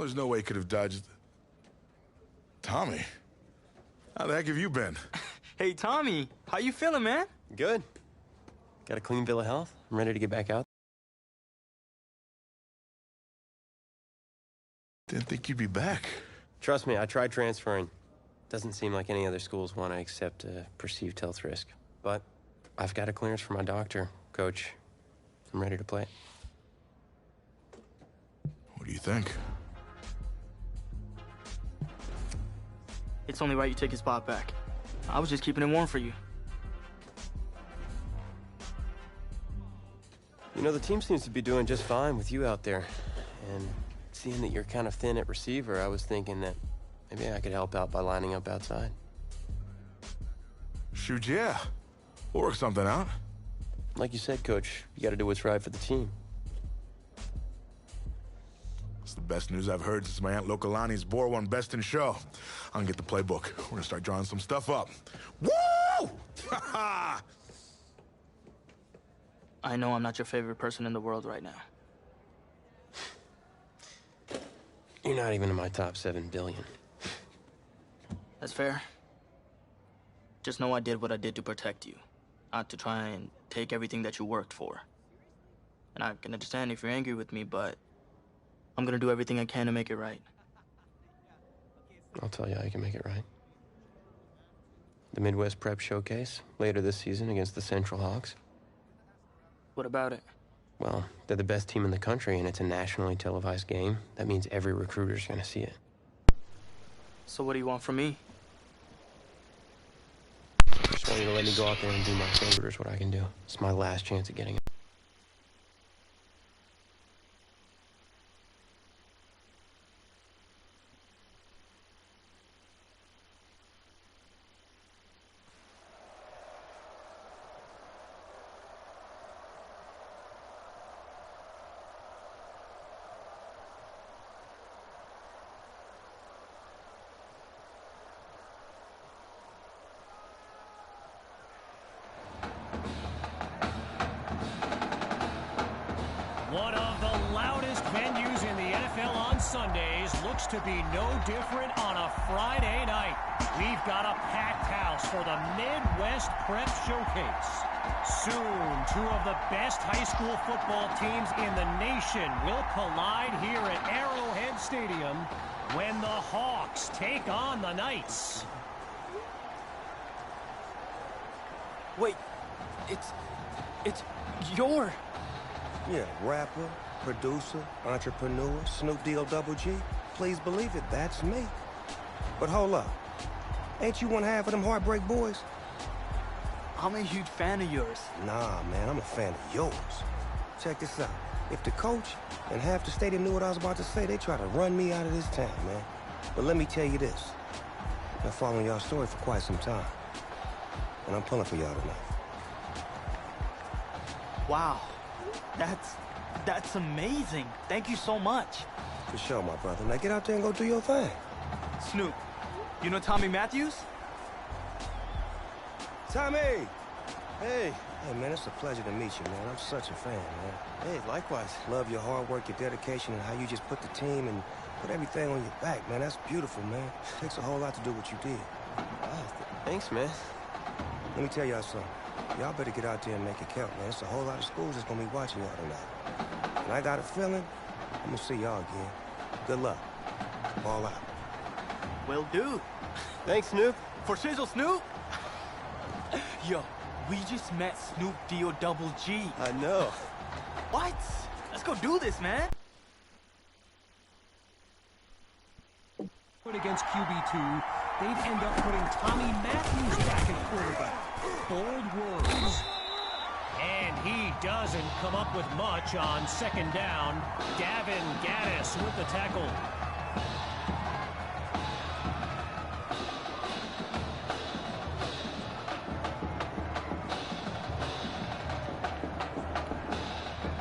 there's no way he could have dodged... Tommy, how the heck have you been? Hey, Tommy, how you feeling, man? Good. Got a clean bill of health. I'm ready to get back out. Didn't think you'd be back. Trust me, I tried transferring. Doesn't seem like any other schools want to accept a perceived health risk. But I've got a clearance from my doctor, Coach. I'm ready to play. What do you think? It's only right you take his spot back. I was just keeping it warm for you. You know, the team seems to be doing just fine with you out there. And seeing that you're kind of thin at receiver, I was thinking that maybe I could help out by lining up outside. Shoot, yeah. We'll work something out. Like you said, Coach, you got to do what's right for the team. It's the best news I've heard since my Aunt Lokalani's Boar won Best in Show. I'm gonna get the playbook. We're gonna start drawing some stuff up. Woo! I know I'm not your favorite person in the world right now. You're not even in my top 7 billion. That's fair. Just know I did what I did to protect you. Not to try and take everything that you worked for. And I can understand if you're angry with me, but I'm gonna do everything I can to make it right. I'll tell you how you can make it right. The Midwest Prep Showcase, later this season against the Central Hawks. What about it? Well, they're the best team in the country, and it's a nationally televised game. That means every recruiter's gonna see it. So what do you want from me? Just want you to let me go out there and do my favorite is what I can do. It's my last chance at getting it. One of the loudest venues in the NFL on Sundays looks to be no different on a Friday night. We've got a packed house for the Midwest Prep Showcase. Soon, 2 of the best high school football teams in the nation will collide here at Arrowhead Stadium when the Hawks take on the Knights. Wait, it's your... Yeah, rapper, producer, entrepreneur, Snoop D-O double G. Please believe it, that's me. But hold up. Ain't you one half of them Heartbreak Boys? I'm a huge fan of yours. Nah, man, I'm a fan of yours. Check this out. If the coach and half the stadium knew what I was about to say, they try to run me out of this town, man. But let me tell you this. I've been following y'all's story for quite some time. And I'm pulling for y'all tonight. Wow. That's amazing. Thank you so much. For sure, my brother. Now get out there and go do your thing. Snoop, you know Tommy Matthews? Tommy! Hey, man, it's a pleasure to meet you, man. I'm such a fan, man. Hey, likewise. Love your hard work, your dedication, and how you just put the team and put everything on your back, man. That's beautiful, man. It takes a whole lot to do what you did. Thanks, man. Let me tell y'all something. Y'all better get out there and make it count, man. It's a whole lot of schools that's gonna be watching y'all tonight. And I got a feeling I'm gonna see y'all again. Good luck. Ball out. Will do. Thanks, Snoop. For Shizzle Snoop? Yo, we just met Snoop D-O double G. I know. What? Let's go do this, man. Against QB2, they'd end up putting Tommy Matthews back at quarterback. Bold words. And he doesn't come up with much on second down. Gavin Gaddis with the tackle.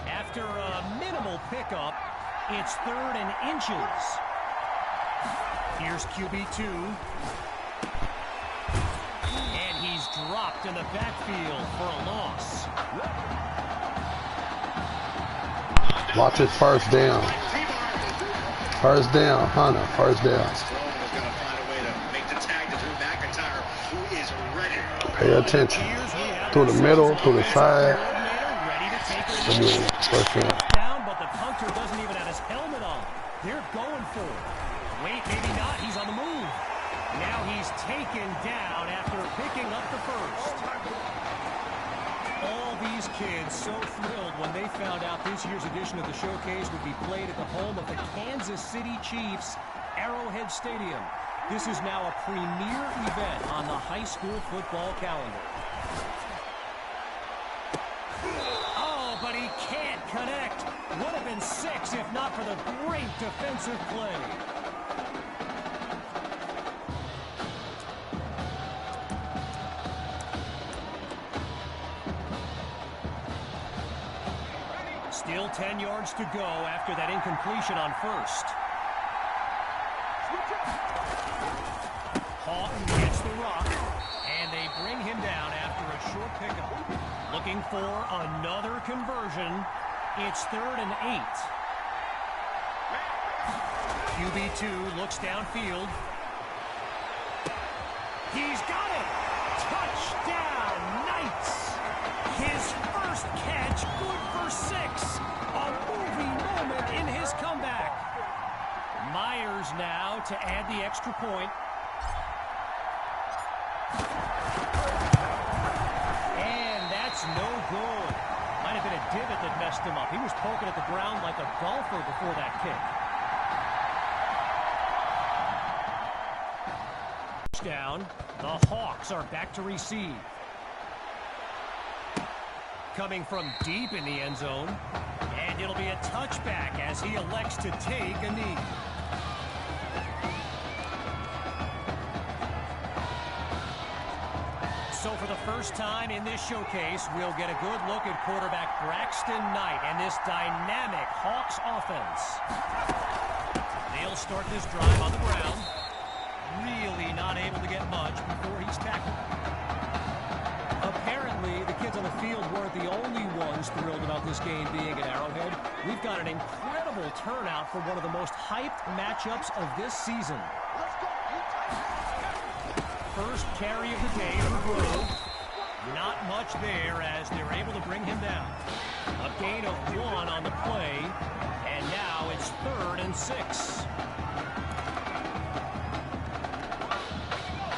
After a minimal pickup, it's 3rd and inches. Here's QB2. And he's dropped in the backfield for a loss. Watch it, first down. First down, Hunter. First down. Pay attention. Through the middle, through the side. First down, but the punter doesn't even have his helmet on. They're going for it. Wait, maybe not. He's on the move. Now he's taken down after picking up the first. All these kids so thrilled when they found out this year's edition of the showcase would be played at the home of the Kansas City Chiefs, Arrowhead Stadium. This is now a premier event on the high school football calendar. Oh, but he can't connect. Would have been 6 if not for the great defensive play. Still 10 yards to go after that incompletion on first. Houghton gets the rock, and they bring him down after a short pickup. Looking for another conversion. It's 3rd and 8. QB2 looks downfield. He's got it! Touchdown, Knights! His first catch, good for 6. A moving moment in his comeback. Myers now to add the extra point. And that's no good. Might have been a divot that messed him up. He was poking at the ground like a golfer before that kick. Touchdown. The Hawks are back to receive. Coming from deep in the end zone. And it'll be a touchback as he elects to take a knee. So for the first time in this showcase, we'll get a good look at quarterback Braxton Knight and this dynamic Hawks offense. They'll start this drive on the ground. Really not able to get much before he's tackled. Apparently, the kids on the field weren't the only ones thrilled about this game being at Arrowhead. We've got an incredible turnout for one of the most hyped matchups of this season. First carry of the day for Grove. Not much there as they're able to bring him down. A gain of 1 on the play, and now it's 3rd and 6.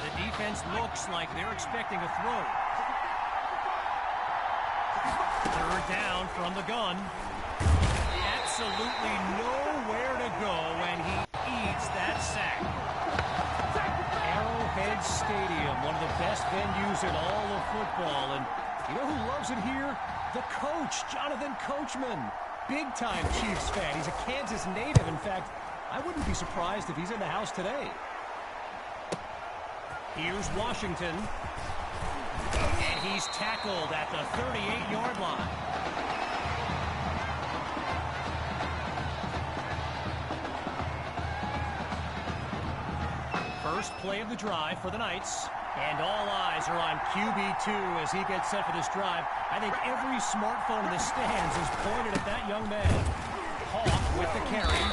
The defense looks like they're expecting a throw. 3rd down from the gun. Absolutely nowhere to go, and he eats that sack. Arrowhead Stadium, one of the best venues in all of football. And you know who loves it here? The coach, Jonathan Coachman. Big-time Chiefs fan. He's a Kansas native. In fact, I wouldn't be surprised if he's in the house today. Here's Washington. And he's tackled at the 38-yard line. First play of the drive for the Knights. And all eyes are on QB2 as he gets set for this drive. I think every smartphone in the stands is pointed at that young man. Hawk with the carry.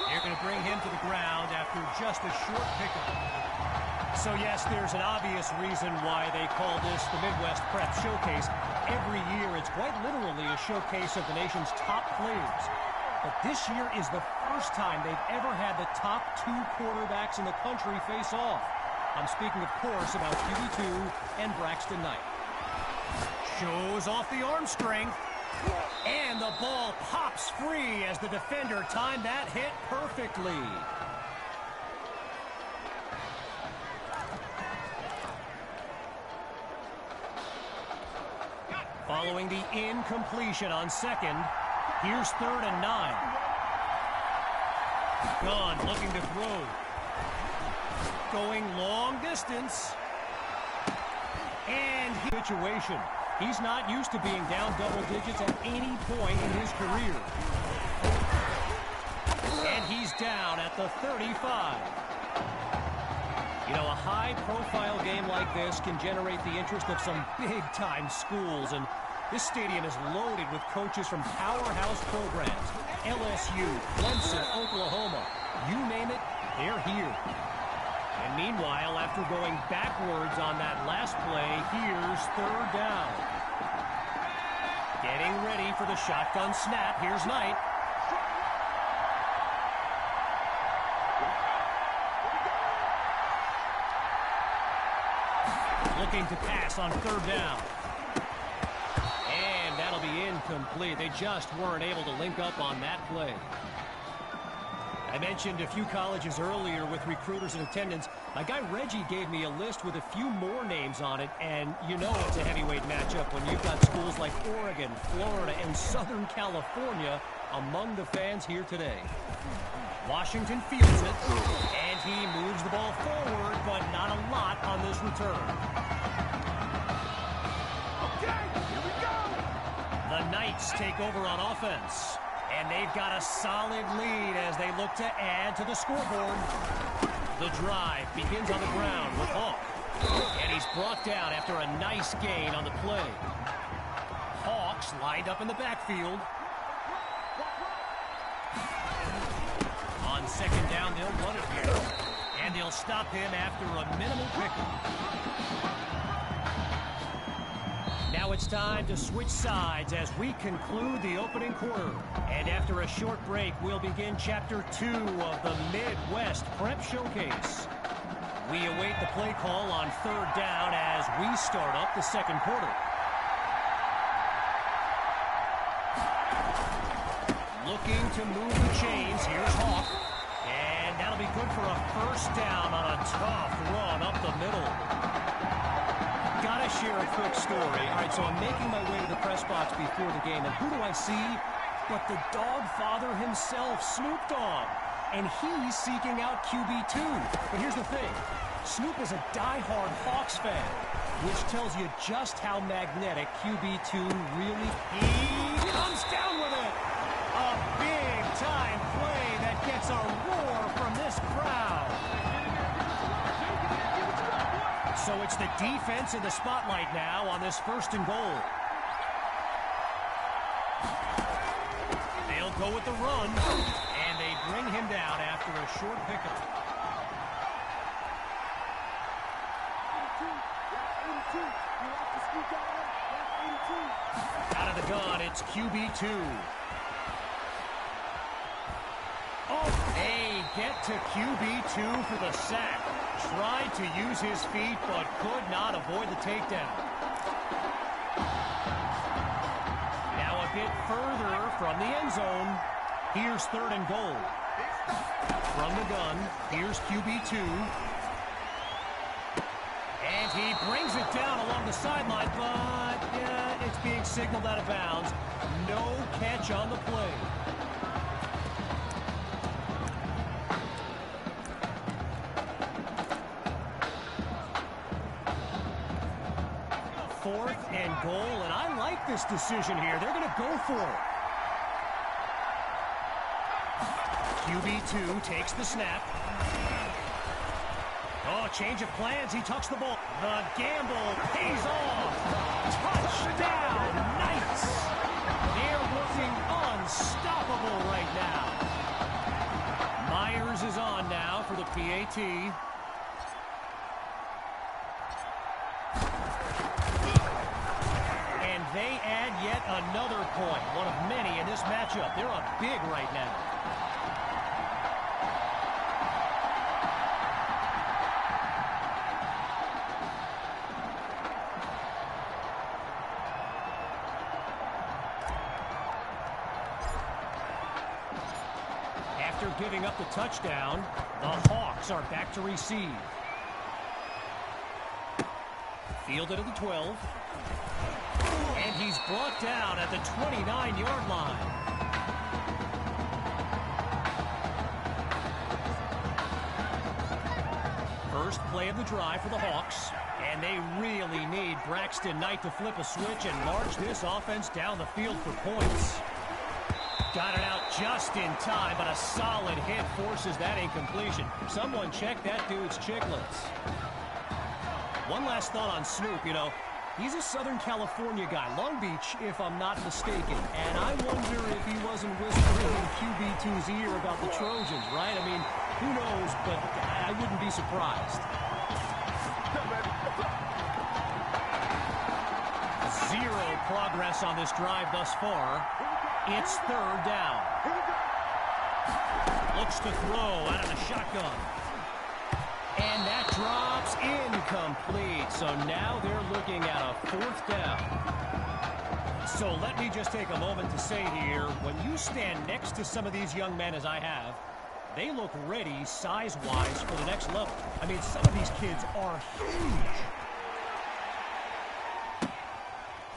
They're going to bring him to the ground after just a short pickup. So yes, there's an obvious reason why they call this the Midwest Prep Showcase. Every year it's quite literally a showcase of the nation's top players. But this year is the first time they've ever had the top 2 quarterbacks in the country face off. I'm speaking, of course, about QB2 and Braxton Knight. Shows off the arm strength. And the ball pops free as the defender timed that hit perfectly. Following the incompletion on second, here's 3rd and 9. Gunn looking to throw. Going long distance. And situation. He's not used to being down double digits at any point in his career. And he's down at the 35. You know, a high-profile game like this can generate the interest of some big-time schools, and this stadium is loaded with coaches from powerhouse programs. LSU, Clemson, Oklahoma. They're here. And meanwhile, after going backwards on that last play, here's third down. Getting ready for the shotgun snap. Here's Knight. Looking to pass on third down. And that'll be incomplete. They just weren't able to link up on that play. I mentioned a few colleges earlier with recruiters in attendance. My guy Reggie gave me a list with a few more names on it, and you know it's a heavyweight matchup when you've got schools like Oregon, Florida, and Southern California among the fans here today. Washington fields it, and he moves the ball forward, but not a lot on this return. Okay, here we go! The Knights take over on offense. And they've got a solid lead as they look to add to the scoreboard. The drive begins on the ground with Hawk. And he's brought down after a nice gain on the play. Hawks lined up in the backfield. On second down, they'll run it here. And they'll stop him after a minimal pickup. Now it's time to switch sides as we conclude the opening quarter. And after a short break, we'll begin Chapter 2 of the Midwest Prep Showcase. We await the play call on third down as we start up the second quarter. Looking to move the chains. Here's Hawk. And that'll be good for a first down on a tough run up the middle. Gotta share a quick story. All right, so I'm making my way to the press box before the game, and who do I see but the dog father himself, Snoop Dogg. And he's seeking out QB2. But here's the thing. Snoop is a diehard Hawks fan, which tells you just how magnetic QB2 really is. He comes down with it. A big-time play that gets a roar from this crowd. So it's the defense in the spotlight now on this first and goal. They'll go with the run, and they bring him down after a short pickup. Out of the gun, it's QB2. Oh, they get to QB2 for the sack. Tried to use his feet, but could not avoid the takedown. Now a bit further from the end zone. Here's third and goal. From the gun, here's QB2. And he brings it down along the sideline, but it's being signaled out of bounds. No catch on the play. Fourth and goal, and I like this decision here. They're going to go for it. QB2 takes the snap. Oh, change of plans. He tucks the ball. The gamble pays off. Touchdown, Knights. They're looking unstoppable right now. Myers is on now for the PAT. They add yet another point, one of many in this matchup. They're up big right now. After giving up the touchdown, the Hawks are back to receive. Fielded at the 12. And he's brought down at the 29-yard line. First play of the drive for the Hawks. And they really need Braxton Knight to flip a switch and march this offense down the field for points. Got it out just in time, but a solid hit forces that incompletion. Someone check that dude's chiclets. One last thought on Snoop, you know. He's a Southern California guy, Long Beach, if I'm not mistaken. And I wonder if he wasn't whispering in QB2's ear about the Trojans, right? I mean, Who knows, but I wouldn't be surprised. Zero progress on this drive thus far. It's third down. Looks to throw out of the shotgun. And that drops incomplete. So now they're looking at a fourth down. So let me just take a moment to say here, when you stand next to some of these young men as I have, they look ready size-wise for the next level. I mean, some of these kids are huge.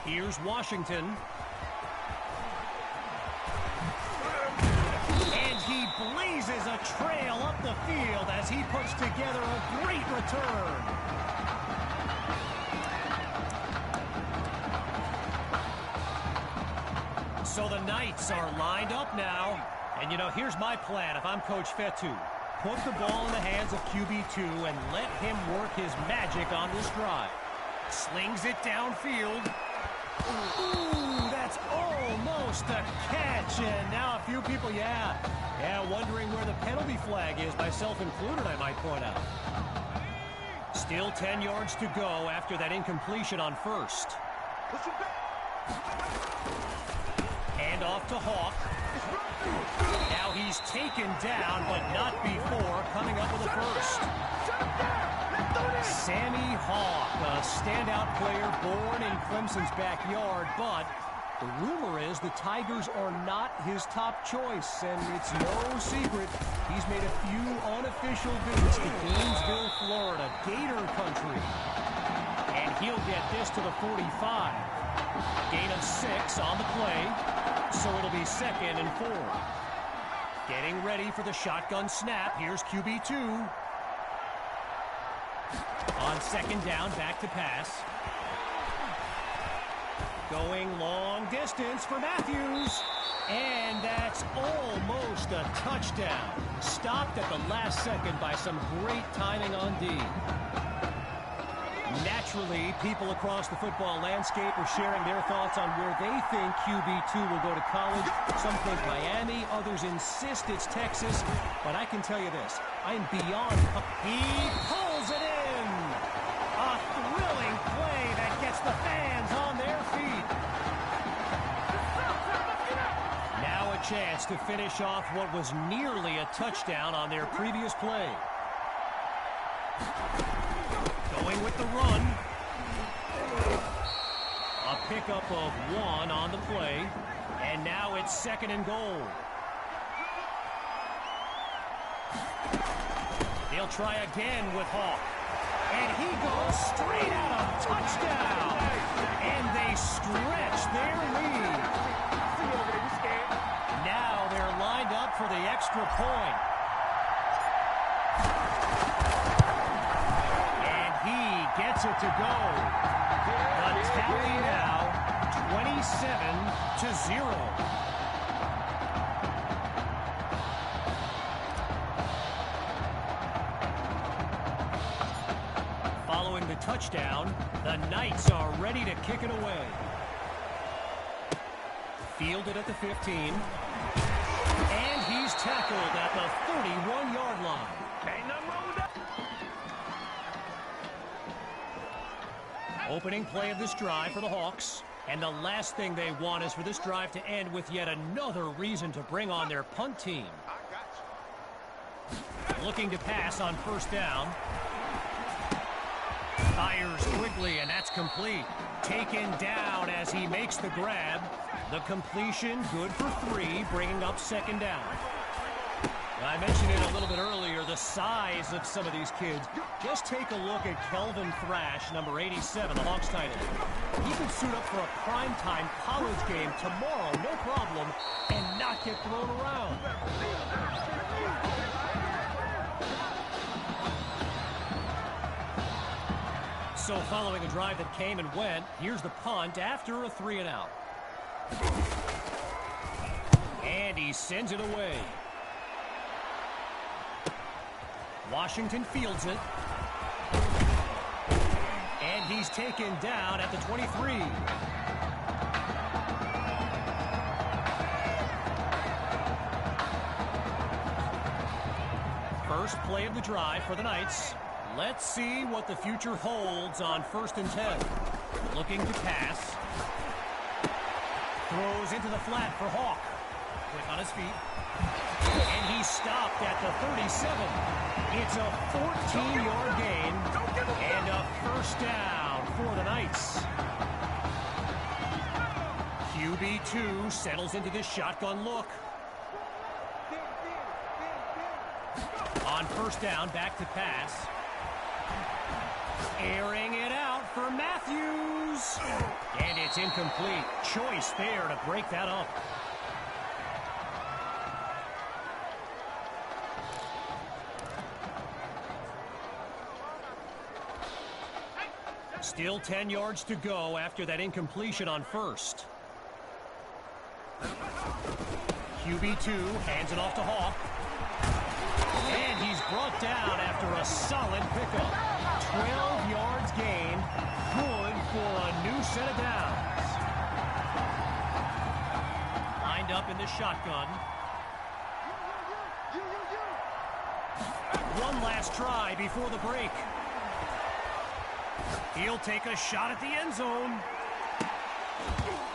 Here's Washington. And he blazes a trail up the field as he puts together a great return. So the Knights are lined up now. And, you know, here's my plan if I'm Coach Fetu. Put the ball in the hands of QB2 and let him work his magic on this drive. Slings it downfield. Ooh, that's almost a catch. And now a few people, wondering where the penalty flag is, myself included, I might point out. Still 10 yards to go after that incompletion on first. Hand off to Hawk. Now he's taken down, but not before coming up with a first. Sammy Hawk, a standout player born in Clemson's backyard, but the rumor is the Tigers are not his top choice, and it's no secret he's made a few unofficial visits to Gainesville, Florida, Gator country. And he'll get this to the 45. Gain of 6 on the play, so it'll be 2nd and 4. Getting ready for the shotgun snap. Here's QB2. On 2nd down, back to pass. Going long distance for Matthews. And that's almost a touchdown. Stopped at the last second by some great timing on D. Naturally, people across the football landscape are sharing their thoughts on where they think QB2 will go to college. Some think Miami, others insist it's Texas. But I can tell you this, I'm beyond... He pulls it in! A thrilling play that gets the fans on their feet. Now a chance to finish off what was nearly a touchdown on their previous play. Going with the run. A pickup of 1 on the play. And now it's 2nd and goal. They'll try again with Hawk. And he goes straight at him. Touchdown. And they stretch their lead. Now they're lined up for the extra point. Gets it to go. The tally now 27-0. Following the touchdown, the Knights are ready to kick it away. Fielded at the 15. And he's tackled at the 31-yard line. Ain't nothing wrong with that. Opening play of this drive for the Hawks. And the last thing they want is for this drive to end with yet another reason to bring on their punt team. Looking to pass on 1st down. Fires quickly, and that's complete. Taken down as he makes the grab. The completion good for 3, bringing up 2nd down. I mentioned it a little bit earlier, the size of some of these kids. Just take a look at Kelvin Thrash, number 87, the Hawks tight end. He could suit up for a primetime college game tomorrow, no problem, and not get thrown around. So following a drive that came and went, here's the punt after a 3-and-out. And he sends it away. Washington fields it. And he's taken down at the 23. First play of the drive for the Knights. Let's see what the future holds on 1st and 10. Looking to pass. Throws into the flat for Hawk. Quick on his feet. And he's stopped at the 37. It's a 14-yard gain and a first down for the Knights. QB2 settles into this shotgun look. On 1st down, back to pass. Airing it out for Matthews. And it's incomplete. Choice there to break that up. Still 10 yards to go after that incompletion on 1st. QB2 hands it off to Hawk. And he's brought down after a solid pickup. 12 yards gain. Good for a new set of downs. Lined up in the shotgun. One last try before the break. He'll take a shot at the end zone.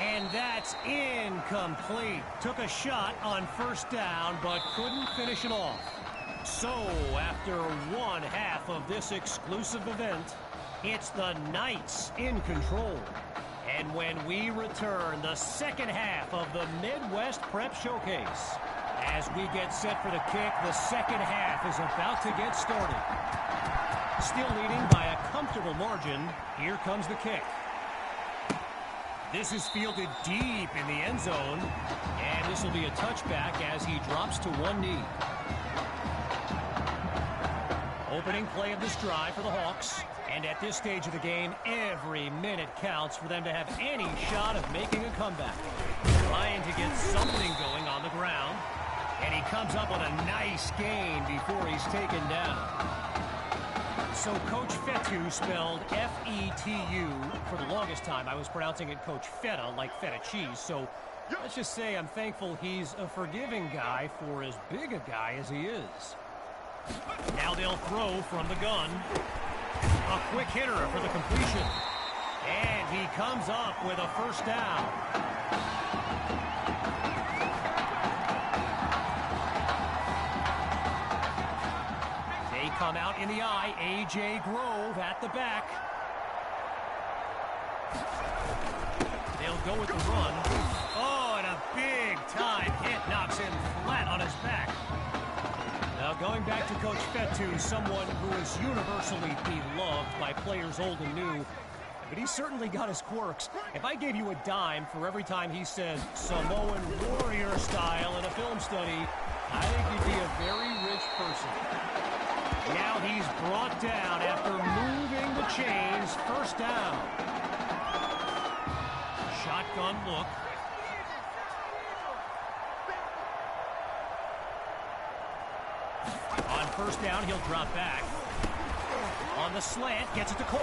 And that's incomplete. Took a shot on 1st down, but couldn't finish it off. So, after one half of this exclusive event, it's the Knights in control. And when we return, the second half of the Midwest Prep Showcase. As we get set for the kick, the second half is about to get started. Still leading by a comfortable margin. Here comes the kick. This is fielded deep in the end zone. And this will be a touchback as he drops to one knee. Opening play of this drive for the Hawks. And at this stage of the game, every minute counts for them to have any shot of making a comeback. Trying to get something going on the ground. And he comes up with a nice gain before he's taken down. So Coach Fetu spelled F-E-T-U. For the longest time, I was pronouncing it Coach Feta, like feta cheese. So let's just say I'm thankful he's a forgiving guy for as big a guy as he is. Now they'll throw from the gun. A quick hitter for the completion. And he comes up with a first down. They come out in the eye. A.J. Grove at the back. They'll go with the run. Oh, and a big-time hit knocks him flat on his back. Now going back to Coach Fetu, someone who is universally beloved by players old and new, but he's certainly got his quirks. If I gave you a dime for every time he said Samoan warrior style in a film study, I think you'd be a very rich person. Now he's brought down after moving the chains. First down. Shotgun look. On first down, he'll drop back. On the slant, gets it to Cole.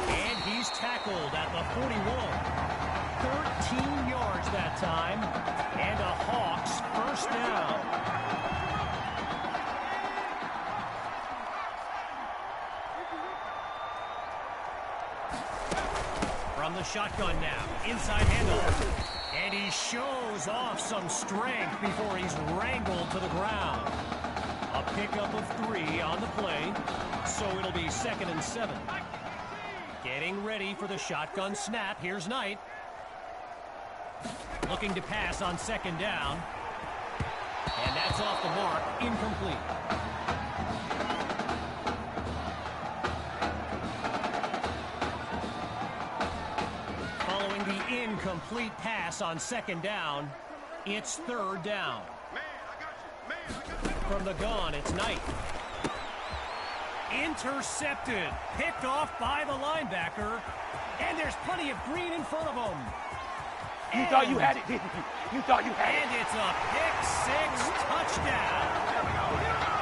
And he's tackled at the 41. 13 yards that time. And a Hawks first down. From the shotgun now. Inside handoff. And he shows off some strength before he's wrangled to the ground. A pickup of 3 on the play, so it'll be 2nd and 7. Getting ready for the shotgun snap. Here's Knight. Looking to pass on 2nd down. And that's off the mark. Incomplete. Following the incomplete pass on 2nd down, it's 3rd down. From the gun, it's Knight. Intercepted. Picked off by the linebacker. And there's plenty of green in front of him. You thought you had it, didn't you? You thought you had it. And it's a pick-6 touchdown.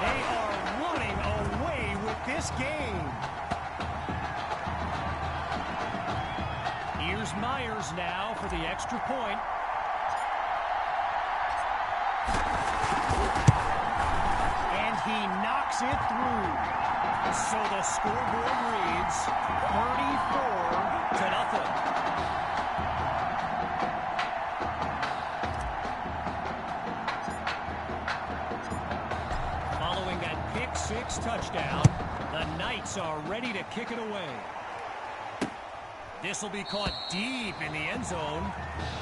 They are running away with this game. Here's Myers now for the extra point. And he makes it through. So the scoreboard reads 34-0. Following that pick-six touchdown, the Knights are ready to kick it away. This will be caught deep in the end zone.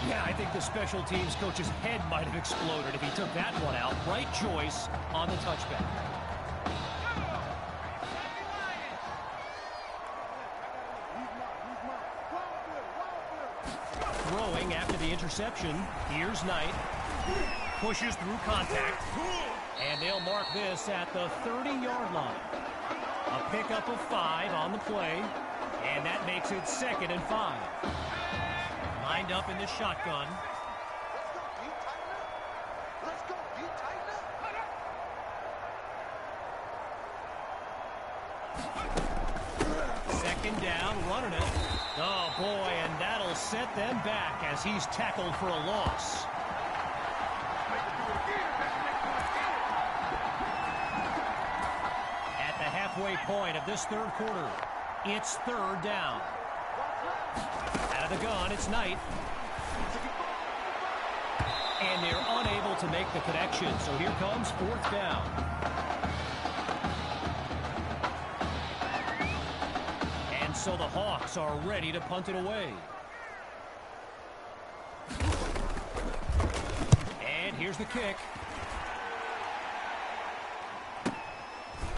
Yeah, I think the special teams coach's head might have exploded if he took that one out. Right choice on the touchback. Throwing after the interception. Here's Knight. Pushes through contact. And they'll mark this at the 30-yard line. A pickup of 5 on the play. And that makes it 2nd and 5. Lined up in the shotgun. Second down, running it. Oh, boy, and that'll set them back as he's tackled for a loss. At the halfway point of this third quarter, it's 3rd down. Out of the gun, it's Knight. And they're unable to make the connection, so here comes 4th down. And so the Hawks are ready to punt it away. And here's the kick.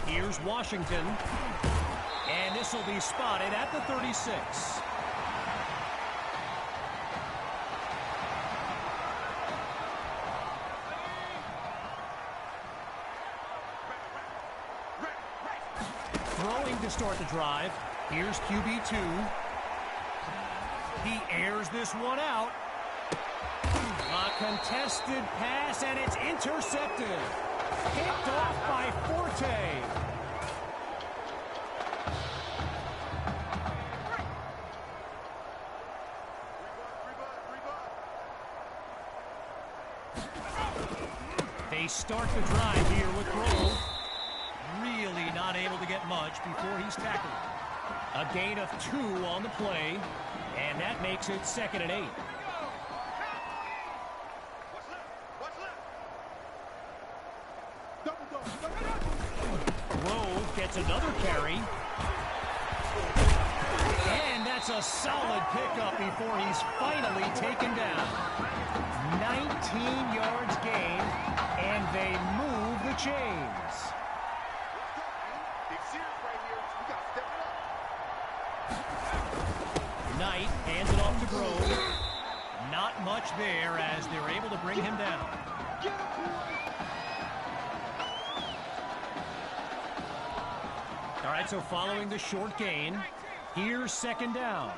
Here's Washington. And this will be spotted at the 36. Throwing to start the drive. Here's QB2. He airs this one out. A contested pass, and it's intercepted. Picked off by Forte. They start the drive here with Grove. Really not able to get much before he's tackled. A gain of 2 on the play, and that makes it 2nd and 8. Grove gets another carry. And that's a solid pickup before he's finally taken down. 19 yards gained, and they move the chains. Knight hands it off to Grove. Not much there as they're able to bring him down. All right, so following the short gain, here's 2nd down.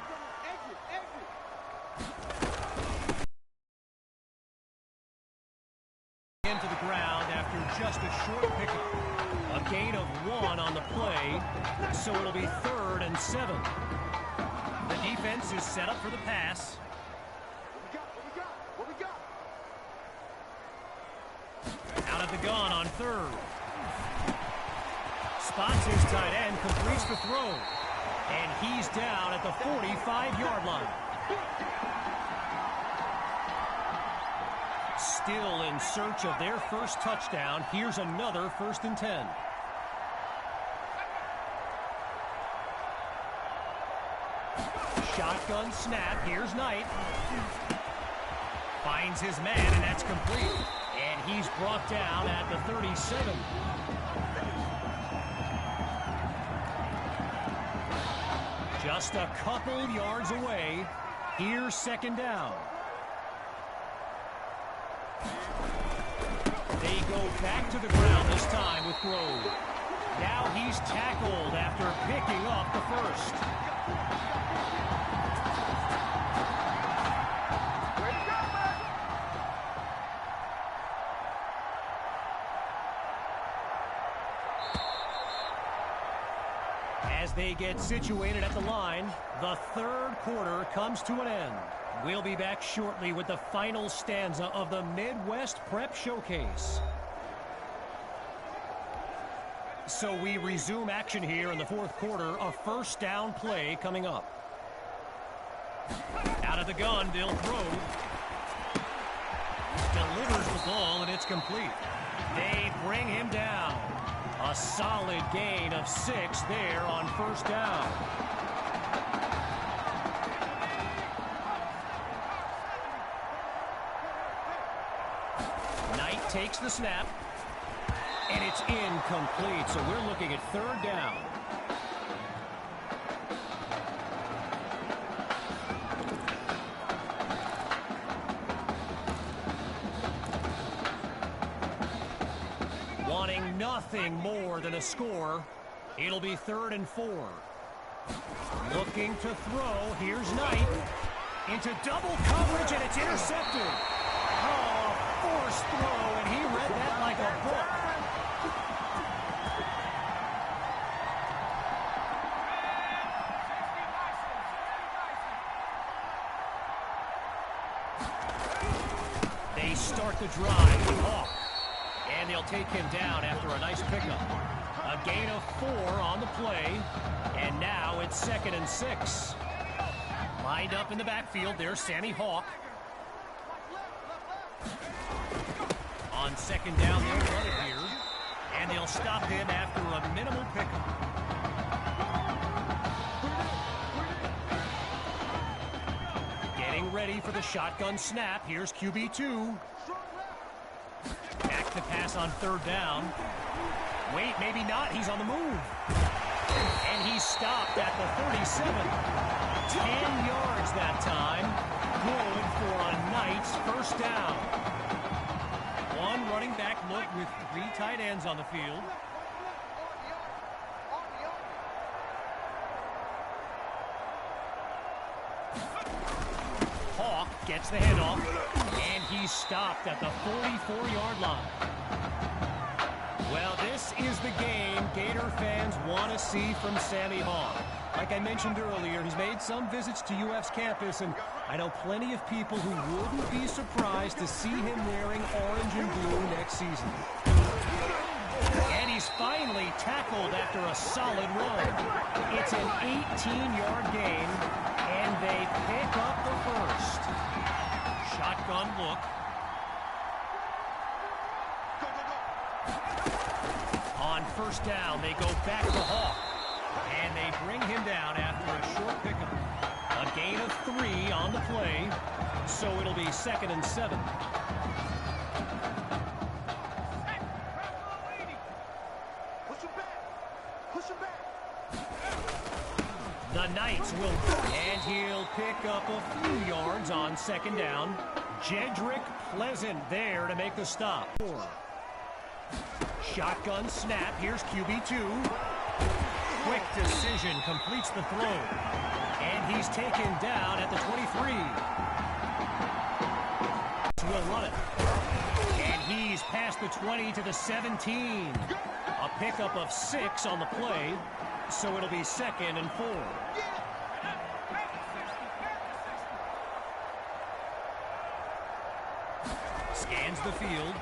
Into the ground after just a short pickup. A gain of 1 on the play, so it'll be 3rd and 7. The defense is set up for the pass. Out of the gun on 3rd. Spots his tight end, completes the throw. And he's down at the 45-yard line. Still in search of their first touchdown. Here's another 1st and 10. Shotgun snap. Here's Knight. Finds his man, and that's complete. And he's brought down at the 37. Just a couple yards away. Here's 2nd down. They go back to the ground this time with Grove. Now he's tackled after picking up the 1st. As they get situated at the line, the 3rd quarter comes to an end. We'll be back shortly with the final stanza of the Midwest Prep Showcase. So we resume action here in the fourth quarter. A first down play coming up. Out of the gun, they'll throw. Delivers the ball, and it's complete. They bring him down. A solid gain of 6 there on first down. Knight takes the snap. And it's incomplete, so we're looking at third down. Wanting nothing more than a score, it'll be 3rd and 4. Looking to throw, here's Knight. Into double coverage, and it's intercepted. Oh, forced throw, and he read that like a book. They start the drive with Hawk. And they'll take him down after a nice pickup. A gain of 4 on the play. And now it's 2nd and 6. Lined up in the backfield, there's Sammy Hawk. On 2nd down, they'll run it here. And they'll stop him after a minimal pickup. Getting ready for the shotgun snap. Here's QB2. Back to pass on 3rd down. Wait, maybe not. He's on the move. And he's stopped at the 37. 10 yards that time. Good for a Knight's first down. One running back look with 3 tight ends on the field. Hawk gets the handoff, and he's stopped at the 44-yard line. Well, this is the game Gator fans want to see from Sammy Hawk. Like I mentioned earlier, he's made some visits to UF's campus, and I know plenty of people who wouldn't be surprised to see him wearing orange and blue next season. And he's finally tackled after a solid run. It's an 18-yard gain, and they pick up the first. Shotgun look. On first down, they go back to Hawk. And they bring him down after a short pickup. A gain of 3 on the play, so it'll be 2nd and 7. The Knights will, and he'll pick up a few yards on 2nd down. Jedrick Pleasant there to make the stop. Shotgun snap, here's QB2. Quick decision, completes the throw. And he's taken down at the 23. Will run it. And he's past the 20 to the 17. A pickup of 6 on the play, so it'll be 2nd and 4. Scans the field.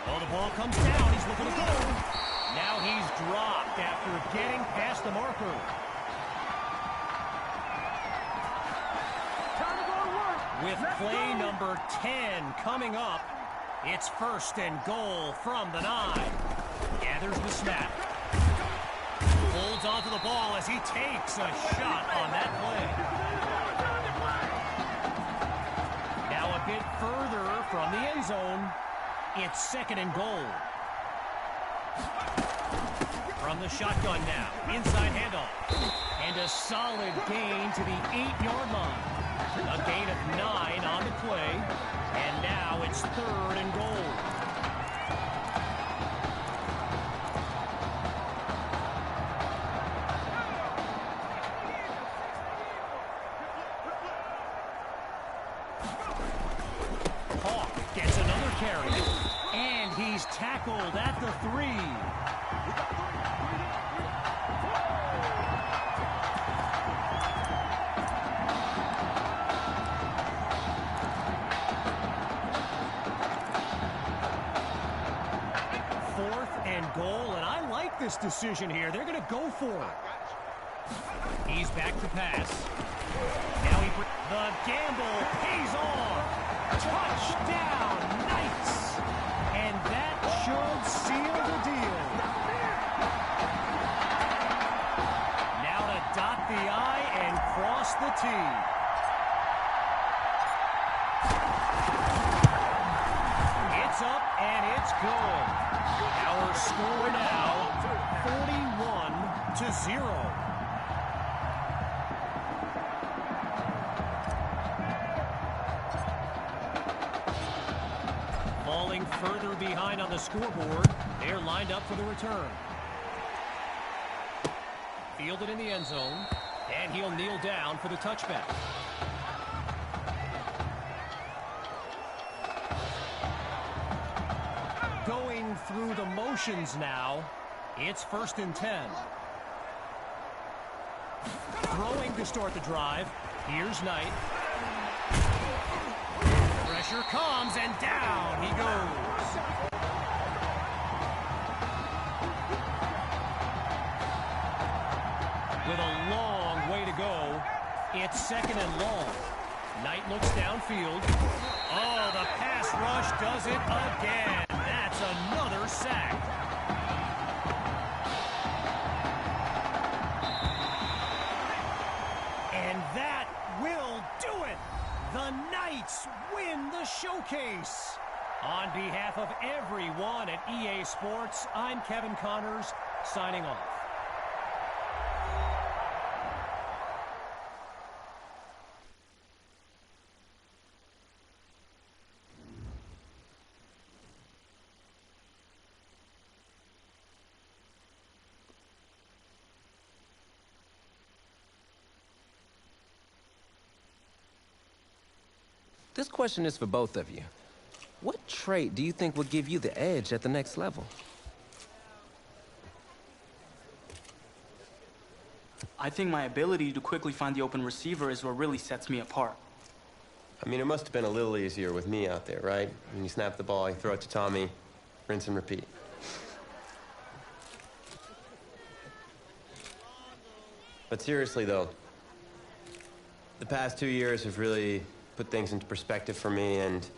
Oh, the ball comes down. He's looking to go. Now he's dropped after getting past the marker. With play number 10 coming up, it's 1st and goal from the 9. Gathers the snap. Holds onto the ball as he takes a shot on that play. Now a bit further from the end zone. It's 2nd and goal. From the shotgun now. Inside handoff. And a solid gain to the 8-yard line. A gain of 9 on the play. And now it's 3rd and goal. Hawk gets another carry. And he's tackled at the 3. Goal, and I like make this decision here. They're going to go for it. He's back to pass. Now the gamble pays off. Touchdown, Knights. And that should seal the deal. Now to dot the I and cross the T. It's up and it's good. Our score now 41-0. Falling further behind on the scoreboard, they're lined up for the return. Fielded in the end zone, and he'll kneel down for the touchback. Going through the motions now, it's 1st and 10. Throwing to start the drive, here's Knight. Pressure comes, and down he goes. With a long way to go, it's 2nd and long. Knight looks downfield. Oh, the pass rush does it again. That's another sack. And that will do it. The Knights win the showcase. On behalf of everyone at EA Sports, I'm Kevin Connors, signing off. This question is for both of you. What trait do you think will give you the edge at the next level? I think my ability to quickly find the open receiver is what really sets me apart. I mean, it must have been a little easier with me out there, right? When you snap the ball, you throw it to Tommy, rinse and repeat. But seriously, though, the past 2 years have really put things into perspective for me, and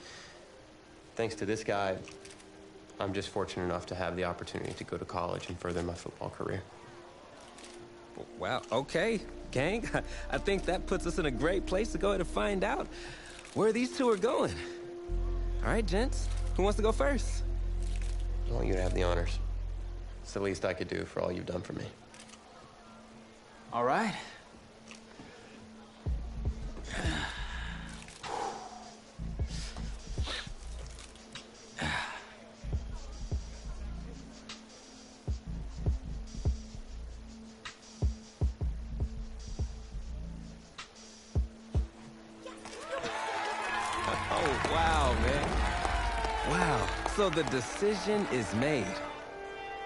thanks to this guy, I'm just fortunate enough to have the opportunity to go to college and further my football career. Wow, okay, gang. I think that puts us in a great place to go ahead and find out where these two are going. All right, gents, who wants to go first? I want you to have the honors. It's the least I could do for all you've done for me. All right. Oh, wow, man. Wow, so the decision is made.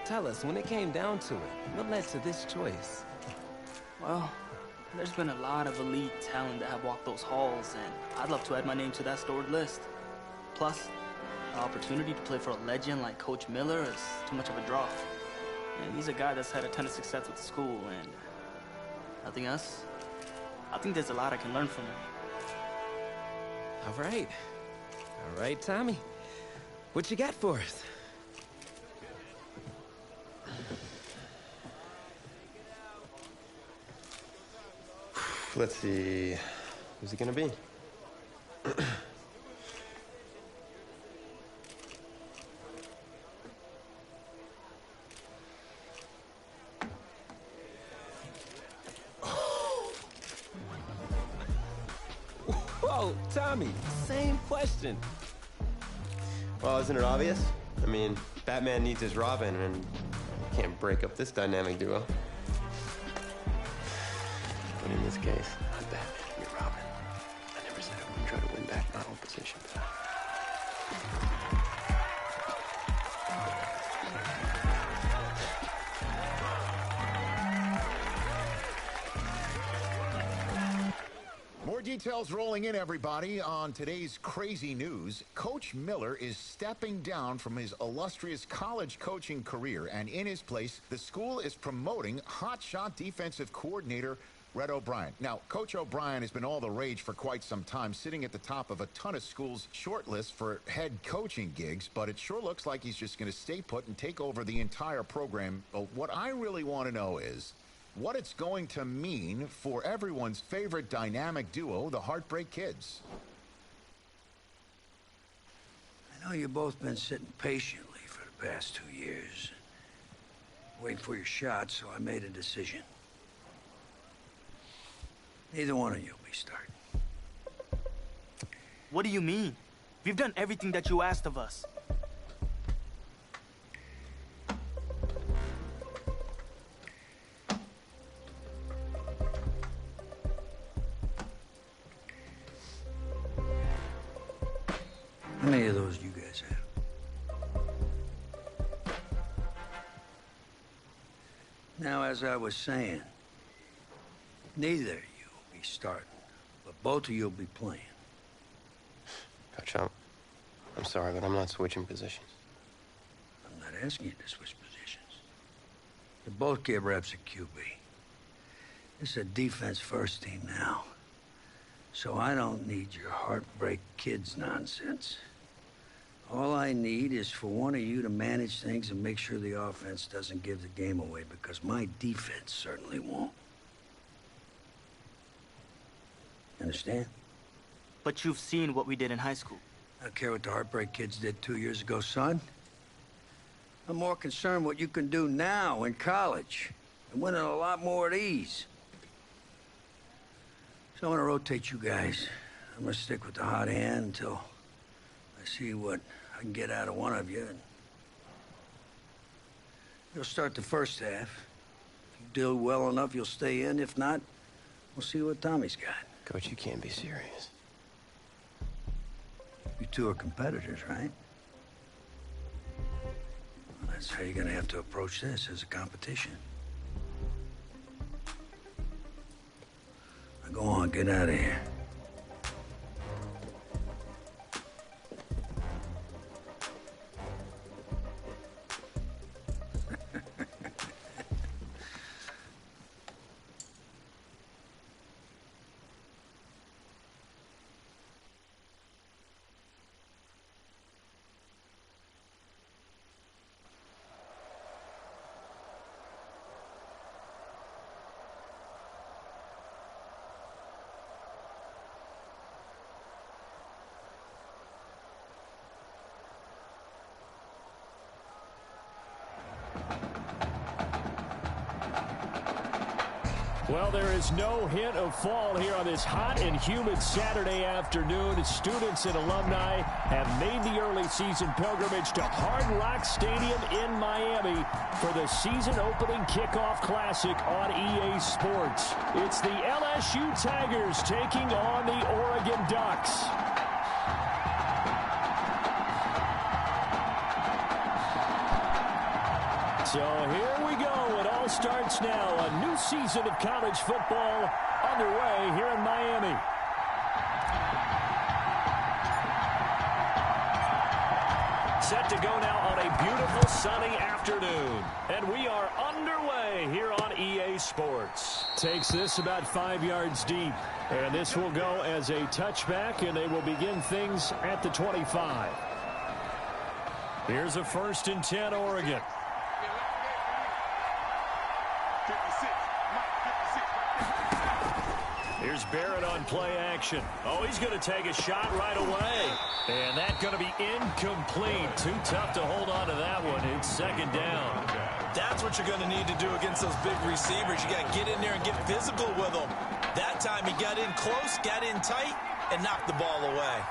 Tell us, when it came down to it, what led to this choice? Well, there's been a lot of elite talent that have walked those halls, and I'd love to add my name to that storied list. Plus, the opportunity to play for a legend like Coach Miller is too much of a draw. And he's a guy that's had a ton of success with the school, and nothing else. I think there's a lot I can learn from him. All right. All right, Tommy. What you got for us? Let's see. Who's it gonna be? Whoa, Tommy, same question. Well, isn't it obvious? I mean, Batman needs his Robin, and you can't break up this dynamic duo. But in this case, I'm Batman, you're Robin. I never said I wouldn't try to win back my old position, but More details rolling in, everybody. On today's crazy news, Coach Miller is stepping down from his illustrious college coaching career, and in his place, the school is promoting hotshot defensive coordinator Red O'Brien. Now, Coach O'Brien has been all the rage for quite some time, sitting at the top of a ton of schools' short list for head coaching gigs, but it sure looks like he's just going to stay put and take over the entire program. But what I really want to know is what it's going to mean for everyone's favorite dynamic duo, the Heartbreak Kids. I know you've both been sitting patiently for the past 2 years, waiting for your shot, so I made a decision. Neither one of you will be starting. What do you mean? We've done everything that you asked of us. How many of those do you guys have? Now, as I was saying, neither of you will be starting, but both of you will be playing. Coach, I'm sorry, but I'm not switching positions. I'm not asking you to switch positions. You both get reps at QB. It's a defense-first team now, so I don't need your Heartbreak Kids nonsense. All I need is for one of you to manage things and make sure the offense doesn't give the game away, because my defense certainly won't. Understand? But you've seen what we did in high school. I don't care what the Heartbreak Kids did 2 years ago, son. I'm more concerned what you can do now in college and winning a lot more at ease. So I'm gonna rotate you guys. I'm gonna stick with the hot hand until I see what I can get out of one of you. And you'll start the first half. If you do well enough, you'll stay in. If not, we'll see what Tommy's got. Coach, you can't be serious. You two are competitors, right? Well, that's how you're gonna have to approach this, as a competition. Now go on, get out of here. Well, there is no hint of fall here on this hot and humid Saturday afternoon. Students and alumni have made the early season pilgrimage to Hard Rock Stadium in Miami for the season-opening kickoff classic on EA Sports. It's the LSU Tigers taking on the Oregon Ducks. So here we go. It all starts now. A new season of college football underway here in Miami. Set to go now on a beautiful sunny afternoon. And we are underway here on EA Sports. Takes this about 5 yards deep. And this will go as a touchback, and they will begin things at the 25. Here's a 1st and 10, Oregon. Here's Barrett on play action. Oh, he's going to take a shot right away. And that's going to be incomplete. Too tough to hold on to that one. It's 2nd down. That's what you're going to need to do against those big receivers. You got to get in there and get physical with them. That time he got in close, got in tight, and knocked the ball away.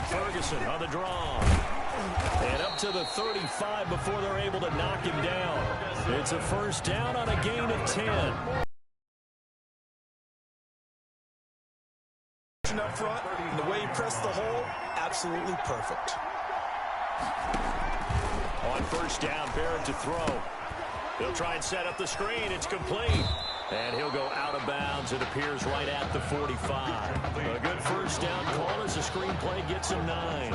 Ferguson on the draw. And up to the 35 before they're able to knock him down. It's a 1st down on a gain of 10. Up front, and the way he pressed the hole, absolutely perfect. On 1st down, Barrett to throw. They'll try and set up the screen. It's complete. And he'll go out of bounds. It appears right at the 45. A good first down call as the screen play gets him 9.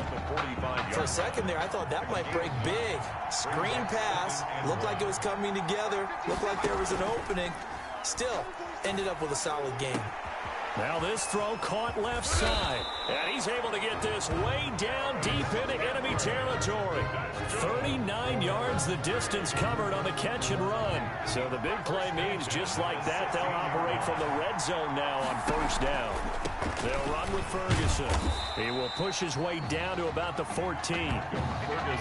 For a second there, I thought that might break big. Screen pass. Looked like it was coming together. Looked like there was an opening. Still, ended up with a solid game. Now this throw caught left side. And he's able to get this way down deep into enemy territory. 39 yards the distance covered on the catch and run. So the big play means just like that, they'll operate from the red zone now on first down. They'll run with Ferguson. He will push his way down to about the 14.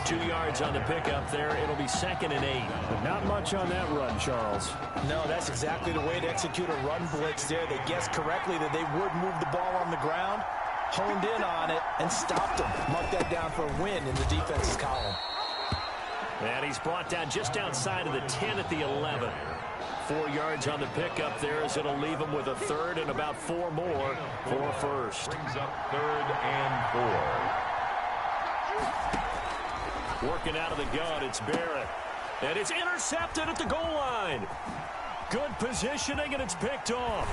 2 yards on the pickup there. It'll be 2nd and 8. But not much on that run, Charles. No, that's exactly the way to execute a run blitz there. They guessed correctly that they would move the ball on the ground, honed in on it, and stopped them. Mark that down for a win in the defense's column. And he's brought down just outside of the 10 at the 11. 4 yards on the pickup there as it'll leave him with a 3rd and about 4 more for first. Brings up 3rd and 4. Working out of the gun, it's Barrett. And it's intercepted at the goal line. Good positioning, and it's picked off.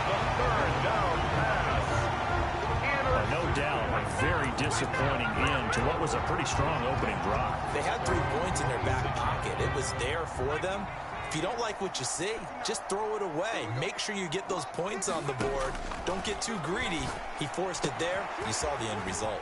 The 3rd down pass. No doubt, a very disappointing end to what was a pretty strong opening drive. They had 3 points in their back pocket. It was there for them. If you don't like what you see, just throw it away. Make sure you get those points on the board. Don't get too greedy. He forced it there. You saw the end result.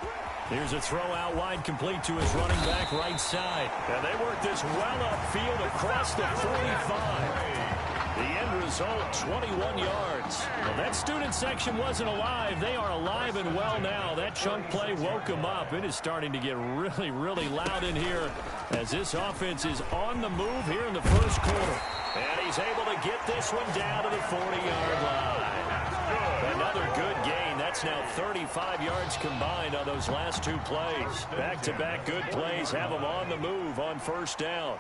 Here's a throw out wide, complete to his running back right side. And they work this well upfield across the 45. The end result, 21 yards. Well, that student section wasn't alive. They are alive and well now. That chunk play woke them up. It is starting to get really, really loud in here as this offense is on the move here in the first quarter. And he's able to get this one down to the 40-yard line. Another good gain. That's now 35 yards combined on those last 2 plays. Back-to-back good plays have them on the move on first down.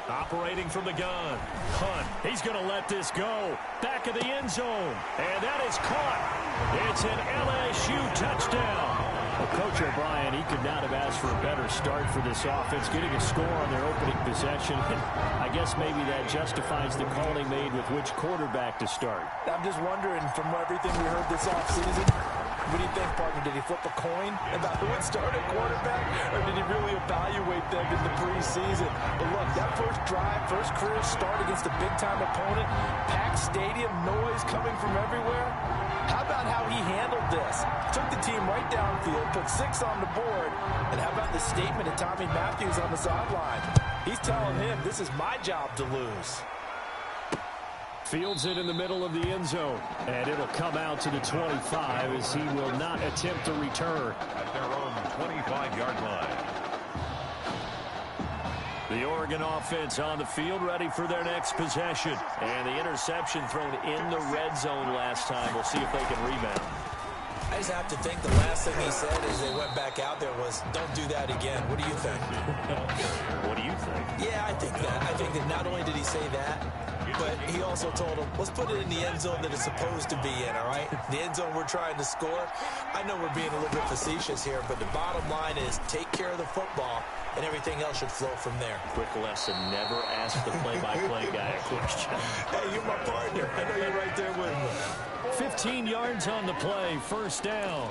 Operating from the gun. Hunt. He's going to let this go. Back of the end zone. And that is caught. It's an LSU touchdown. Well, Coach O'Brien, he could not have asked for a better start for this offense, getting a score on their opening possession. And I guess maybe that justifies the call he made with which quarterback to start. I'm just wondering, from everything we heard this offseason, what do you think, partner? Did he flip a coin about who would start at quarterback, or did he really evaluate them in the preseason? But look, that first drive, first career start against a big-time opponent, packed stadium, noise coming from everywhere. How about how he handled this? Took the team right downfield, put 6 on the board, and how about the statement of Tommy Matthews on the sideline? He's telling him, this is my job to lose. Fields it in the middle of the end zone, and it'll come out to the 25 as he will not attempt to return. At their own 25-yard line. The Oregon offense on the field, ready for their next possession. And the interception thrown in the red zone last time. We'll see if they can rebound. I just have to think the last thing he said as they went back out there was, don't do that again. What do you think? What do you think? Yeah, I think that. I think that not only did he say that, but he also told him, let's put it in the end zone that it's supposed to be in, all right? The end zone we're trying to score. I know we're being a little bit facetious here, but the bottom line is take care of the football, and everything else should flow from there. Quick lesson, never ask the play-by-play guy a question. Hey, you're my partner. I know you're right there with me. 15 yards on the play, first down.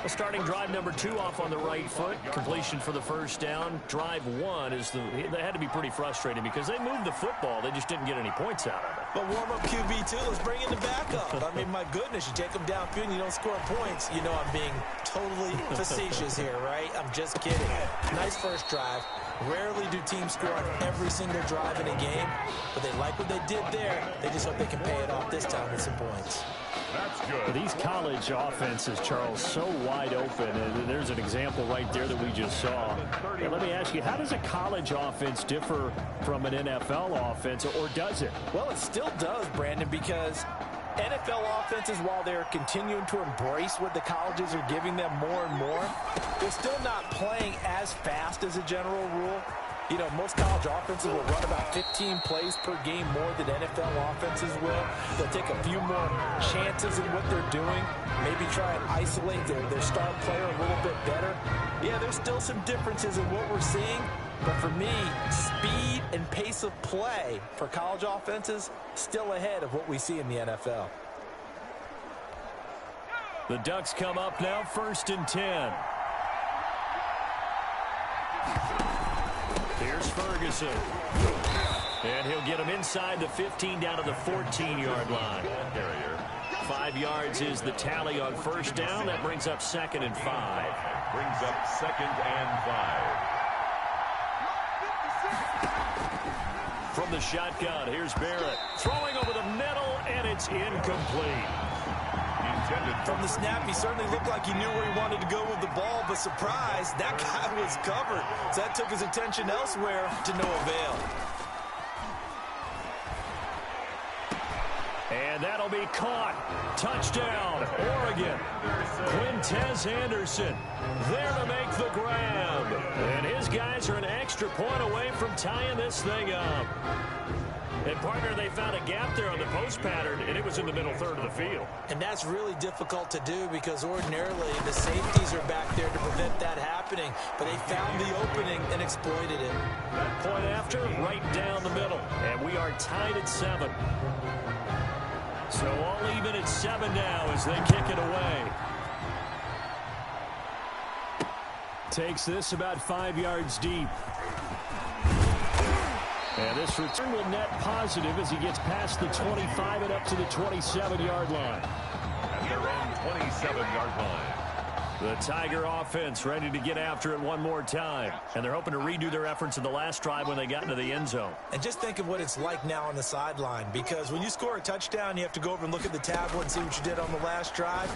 Starting drive number 2 off on the right foot. Completion for the first down. Drive 1 is they had to be pretty frustrating because they moved the football. They just didn't get any points out of it. But warm-up QB, too. Let's bring in the backup. I mean, my goodness, you take them downfield and you don't score points. You know I'm being totally facetious here, right? I'm just kidding. Nice first drive. Rarely do teams score on every single drive in a game, but they like what they did there. They just hope they can pay it off this time with some points. That's good. These college offenses, Charles, so wide open. And there's an example right there that we just saw. And let me ask you, how does a college offense differ from an NFL offense, or does it? Well, it still does, Brandon, because NFL offenses, while they're continuing to embrace what the colleges are giving them more and more, they're still not playing as fast as a general rule. You know, most college offenses will run about 15 plays per game more than NFL offenses will. They'll take a few more chances in what they're doing, maybe try and isolate their star player a little bit better. Yeah, there's still some differences in what we're seeing, but for me, speed and pace of play for college offenses still ahead of what we see in the NFL. The Ducks come up now, 1st and 10. Here's Ferguson. And he'll get him inside the 15 down to the 14-yard line. 5 yards is the tally on 1st down. That brings up 2nd and 5. Brings up 2nd and 5. From the shotgun, here's Barrett. Throwing over the middle, and it's incomplete. From the snap, he certainly looked like he knew where he wanted to go with the ball, but surprise, that guy was covered. So that took his attention elsewhere to no avail. And that'll be caught. Touchdown, Oregon. Quintez Anderson there to make the grab. And his guys are an extra point away from tying this thing up. And, partner, they found a gap there on the post pattern, and it was in the middle third of the field. And that's really difficult to do because ordinarily the safeties are back there to prevent that happening. But they found the opening and exploited it. That point after, right down the middle. And we are tied at 7. So all even at 7 now as they kick it away. Takes this about 5 yards deep. And this return will net positive as he gets past the 25 and up to the 27-yard line. At their own 27-yard line. The Tiger offense ready to get after it one more time. And they're hoping to redo their efforts in the last drive when they got into the end zone. And just think of what it's like now on the sideline. Because when you score a touchdown, you have to go over and look at the tablet and see what you did on the last drive.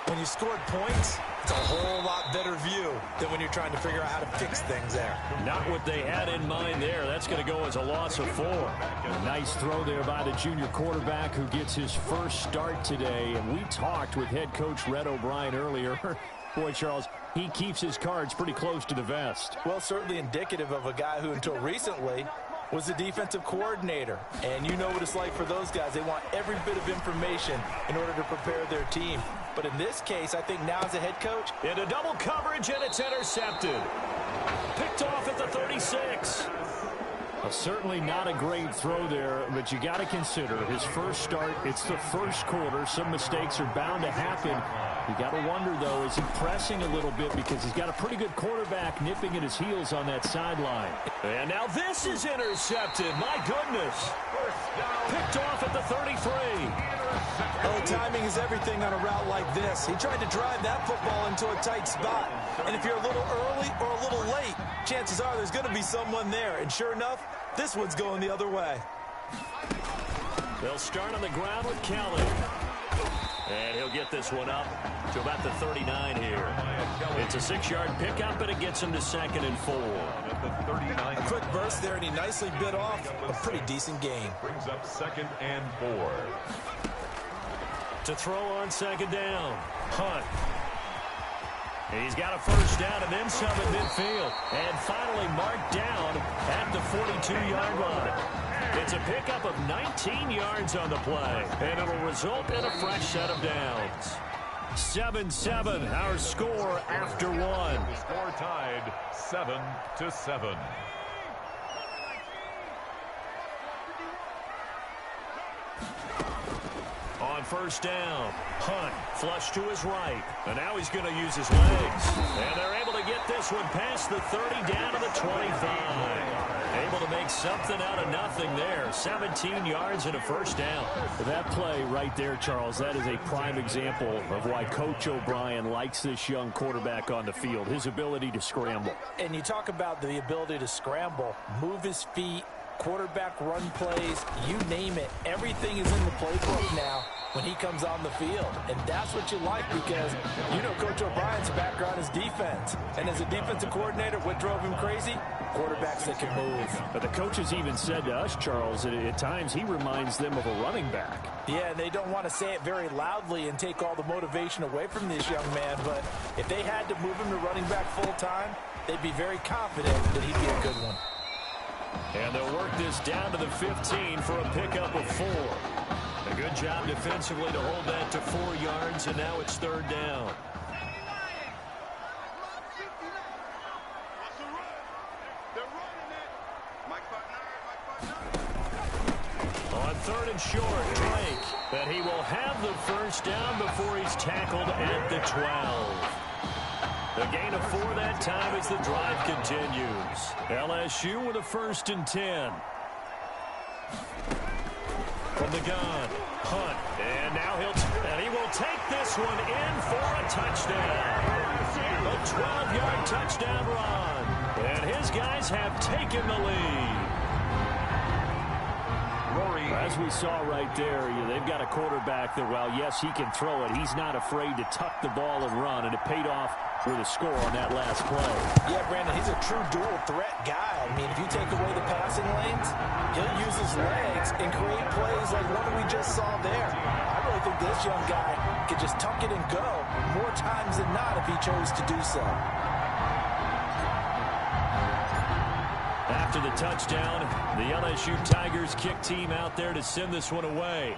When you scored points, it's a whole lot better view than when you're trying to figure out how to fix things there. Not what they had in mind there. That's going to go as a loss of 4. A nice throw there by the junior quarterback who gets his first start today. And we talked with head coach Red O'Brien earlier. Boy, Charles, he keeps his cards pretty close to the vest. Well, certainly indicative of a guy who until recently was the defensive coordinator. And you know what it's like for those guys. They want every bit of information in order to prepare their team. But in this case, I think now as a head coach. Into double coverage, and it's intercepted. Picked off at the 36. Well, certainly not a great throw there, but you got to consider his first start. It's the first quarter. Some mistakes are bound to happen. You got to wonder, though, is he pressing a little bit because he's got a pretty good quarterback nipping at his heels on that sideline. And now this is intercepted. My goodness. Picked off at the 33. Oh, timing is everything on a route like this. He tried to drive that football into a tight spot. And if you're a little early or a little late, chances are there's going to be someone there. And sure enough, this one's going the other way. They'll start on the ground with Kelly. And he'll get this one up to about the 39 here. It's a 6-yard pickup, and it gets him to 2nd and 4. A quick burst there, and he nicely bit off a pretty decent gain. Brings up 2nd and 4. To throw on 2nd down. Hunt. He's got a first down and then some at midfield. And finally marked down at the 42-yard line. It's a pickup of 19 yards on the play, and it'll result in a fresh set of downs. 7-7, our score after 1. The score tied 7-7. On first down, Hunt flush to his right, and now he's going to use his legs. And they're able to get this one past the 30 down to the 25. Able to make something out of nothing there. 17 yards and a first down. That play right there, Charles, that is a prime example of why Coach O'Brien likes this young quarterback on the field, his ability to scramble. And you talk about the ability to scramble, move his feet, quarterback run plays, you name it. Everything is in the playbook now when he comes on the field. And that's what you like because, you know, Coach O'Brien's background is defense. And as a defensive coordinator, what drove him crazy? Quarterbacks that can move. But the coaches even said to us, Charles, that at times he reminds them of a running back. Yeah, and they don't want to say it very loudly and take all the motivation away from this young man. But if they had to move him to running back full time, they'd be very confident that he'd be a good one. And they'll work this down to the 15 for a pickup of 4. A good job defensively to hold that to 4 yards, and now it's 3rd down. On 3rd and short, Drake. But he will have the 1st down before he's tackled at the 12. A gain of 4 that time as the drive continues. LSU with a 1st and 10. From the gun, Hunt, and now he will take this one in for a touchdown. A 12-yard touchdown run, and his guys have taken the lead. As we saw right there, they've got a quarterback that, while, yes, he can throw it, he's not afraid to tuck the ball and run, and it paid off with a score on that last play. Yeah, Brandon, he's a true dual threat guy. I mean, if you take away the passing lanes, he'll use his legs and create plays like one we just saw there. I really think this young guy could just tuck it and go more times than not if he chose to do so. After the touchdown, the LSU Tigers kick team out there to send this one away.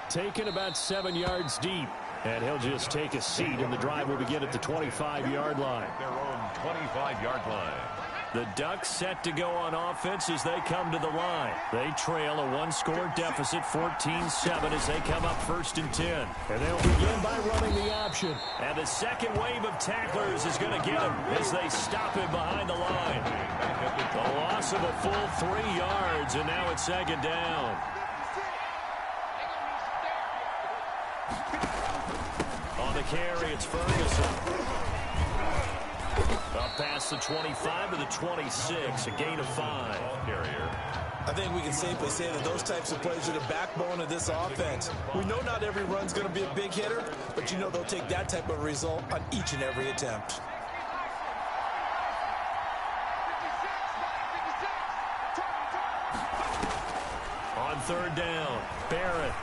Taken about 7 yards deep. And he'll just take a seat, and the drive will begin at the 25-yard line. Their own 25-yard line. The Ducks set to go on offense as they come to the line. They trail a 1-score deficit, 14-7, as they come up 1st and 10. And they'll begin by running the option. And the second wave of tacklers is going to get him as they stop him behind the line. The loss of a full 3 yards, and now it's 2nd down. On the carry, it's Ferguson. Up past the 25 to the 26, a gain of 5. I think we can safely say that those types of plays are the backbone of this offense. We know not every run's going to be a big hitter, but you know they'll take that type of result on each and every attempt. On 3rd down, Barrett.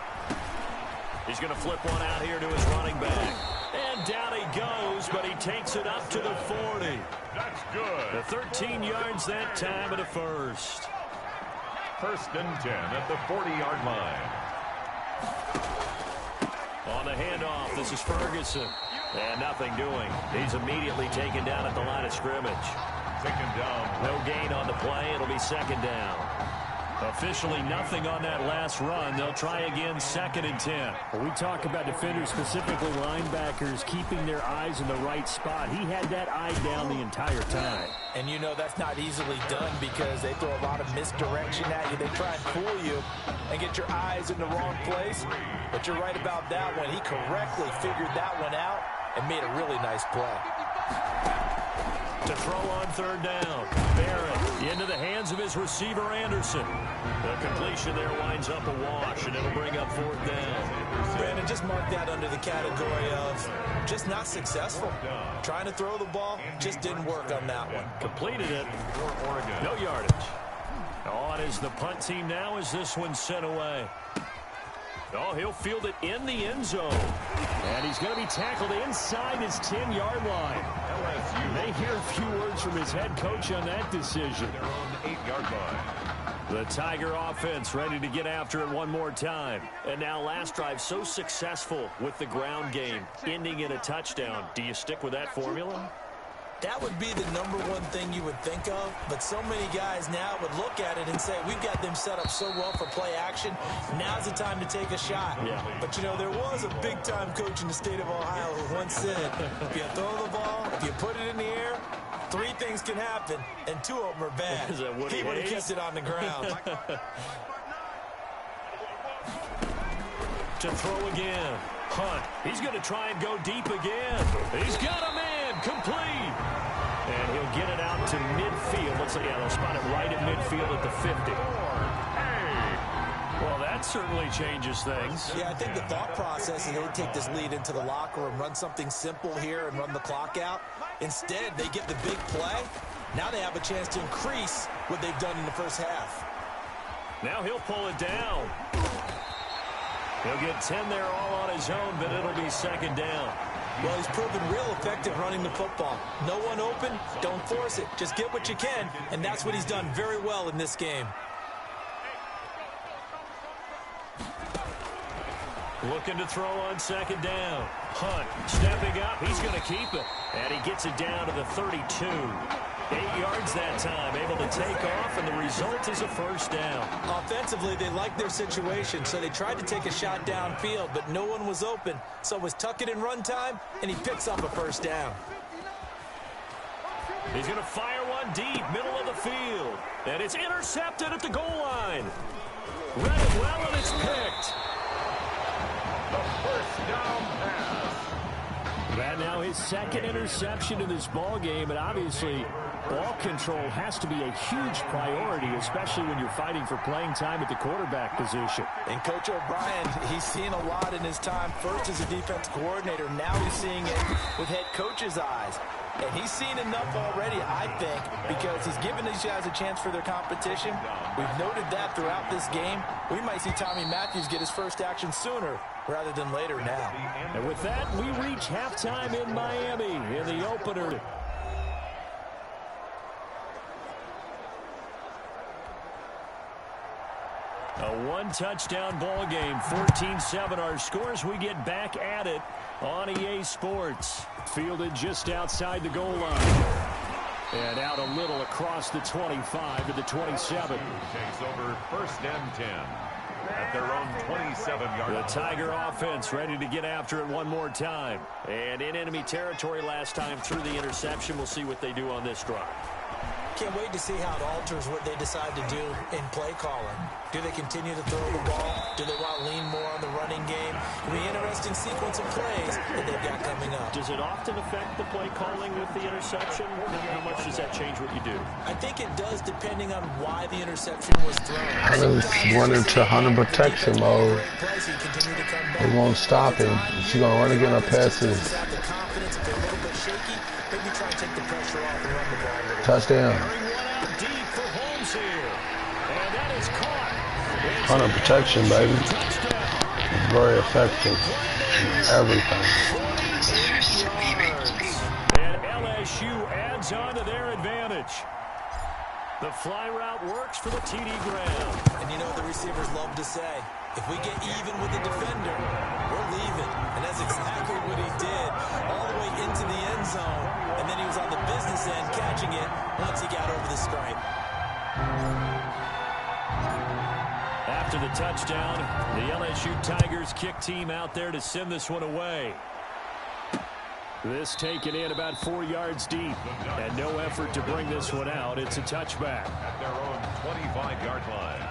He's going to flip one out here to his running back. And down he goes, but he takes it up to the 40. That's good. The 13 yards that time of the 1st. 1st and 10 at the 40-yard line. On the handoff, this is Ferguson. And nothing doing. He's immediately taken down at the line of scrimmage. Taken down. No gain on the play. It'll be 2nd down. Officially nothing on that last run. They'll try again, 2nd and 10. Well, we talk about defenders, specifically linebackers, keeping their eyes in the right spot. He had that eye down the entire time. And you know that's not easily done because they throw a lot of misdirection at you. They try and fool you and get your eyes in the wrong place. But you're right about that one. He correctly figured that one out and made a really nice play. To throw on 3rd down. Barrett into the hands of his receiver, Anderson. The completion there winds up a wash, and it'll bring up 4th down. Brandon, just mark that under the category of just not successful. Trying to throw the ball, just didn't work on that one. Completed it. No yardage. On is the punt team now as this one's sent away. Oh, he'll field it in the end zone. And he's going to be tackled inside his 10-yard line. LSU may hear a few words from his head coach on that decision. Their own 8-yard line. The Tiger offense ready to get after it one more time. And now last drive so successful with the ground game, ending in a touchdown. Do you stick with that formula? That would be the #1 thing you would think of, but so many guys now would look at it and say, we've got them set up so well for play action, now's the time to take a shot. Yeah. But, you know, there was a big-time coach in the state of Ohio who once said, if you throw the ball, if you put it in the air, 3 things can happen, and 2 of them are bad. He would have kept it on the ground. To throw again. Hunt. He's going to try and go deep again. He's got a man. Complete. And he'll get it out to midfield. Let's see. Yeah, they'll spot it right at midfield at the 50. Well, that certainly changes things. Yeah, I think the thought process is they take this lead into the locker room, run something simple here and run the clock out. Instead, they get the big play. Now they have a chance to increase what they've done in the first half. Now he'll pull it down. He'll get 10 there all on his own, but it'll be 2nd down. Well, he's proven real effective running the football. No one open, don't force it. Just get what you can, and that's what he's done very well in this game. Looking to throw on second down. Hunt stepping up. He's going to keep it. And he gets it down to the 32. 8 yards that time. Able to take off, and the result is a first down. Offensively, they liked their situation, so they tried to take a shot downfield, but no one was open. So it was tuck it in run time, and he picks up a first down. He's going to fire one deep, middle of the field. And it's intercepted at the goal line. Read it well, and it's picked. The first down pass. That now his second interception in this ball game, and obviously ball control has to be a huge priority, especially when you're fighting for playing time at the quarterback position. And Coach O'Brien, he's seen a lot in his time, first as a defense coordinator. Now he's seeing it with head coach's eyes. And he's seen enough already, I think, because he's given these guys a chance for their competition. We've noted that throughout this game. We might see Tommy Matthews get his first action sooner rather than later now. And with that, we reach halftime in Miami in the opener. A one-touchdown ball game, 14-7 our scores. We get back at it on EA Sports. Fielded just outside the goal line. And out a little across the 25 to the 27. Takes over first and 10 at their own 27-yard line. The Tiger offense ready to get after it one more time. And in enemy territory last time through the interception. We'll see what they do on this drive. Can't wait to see how it alters what they decide to do in play calling. Do they continue to throw the ball? Do they want to lean more on the running game? It'll be an interesting sequence of plays that they've got coming up. Does it often affect the play calling with the interception? How much does that change what you do? I think it does, depending on why the interception was thrown. Hunter's went into hunter protection mode. They won't stop him. She's going to run again on passes. Touchdown. Hunter protection, baby. It's very effective in everything. And LSU adds on to their advantage. The fly route works for the TD ground. And you know what the receivers love to say? If we get even with the defender, we're leaving. And that's exactly what he did, all the way into the end zone. And then he was on the business end catching it once he got over the stripe. After the touchdown, the LSU Tigers kick team out there to send this one away. This taken in about 4 yards deep, and no effort to bring this one out. It's a touchback. At their own 25-yard line.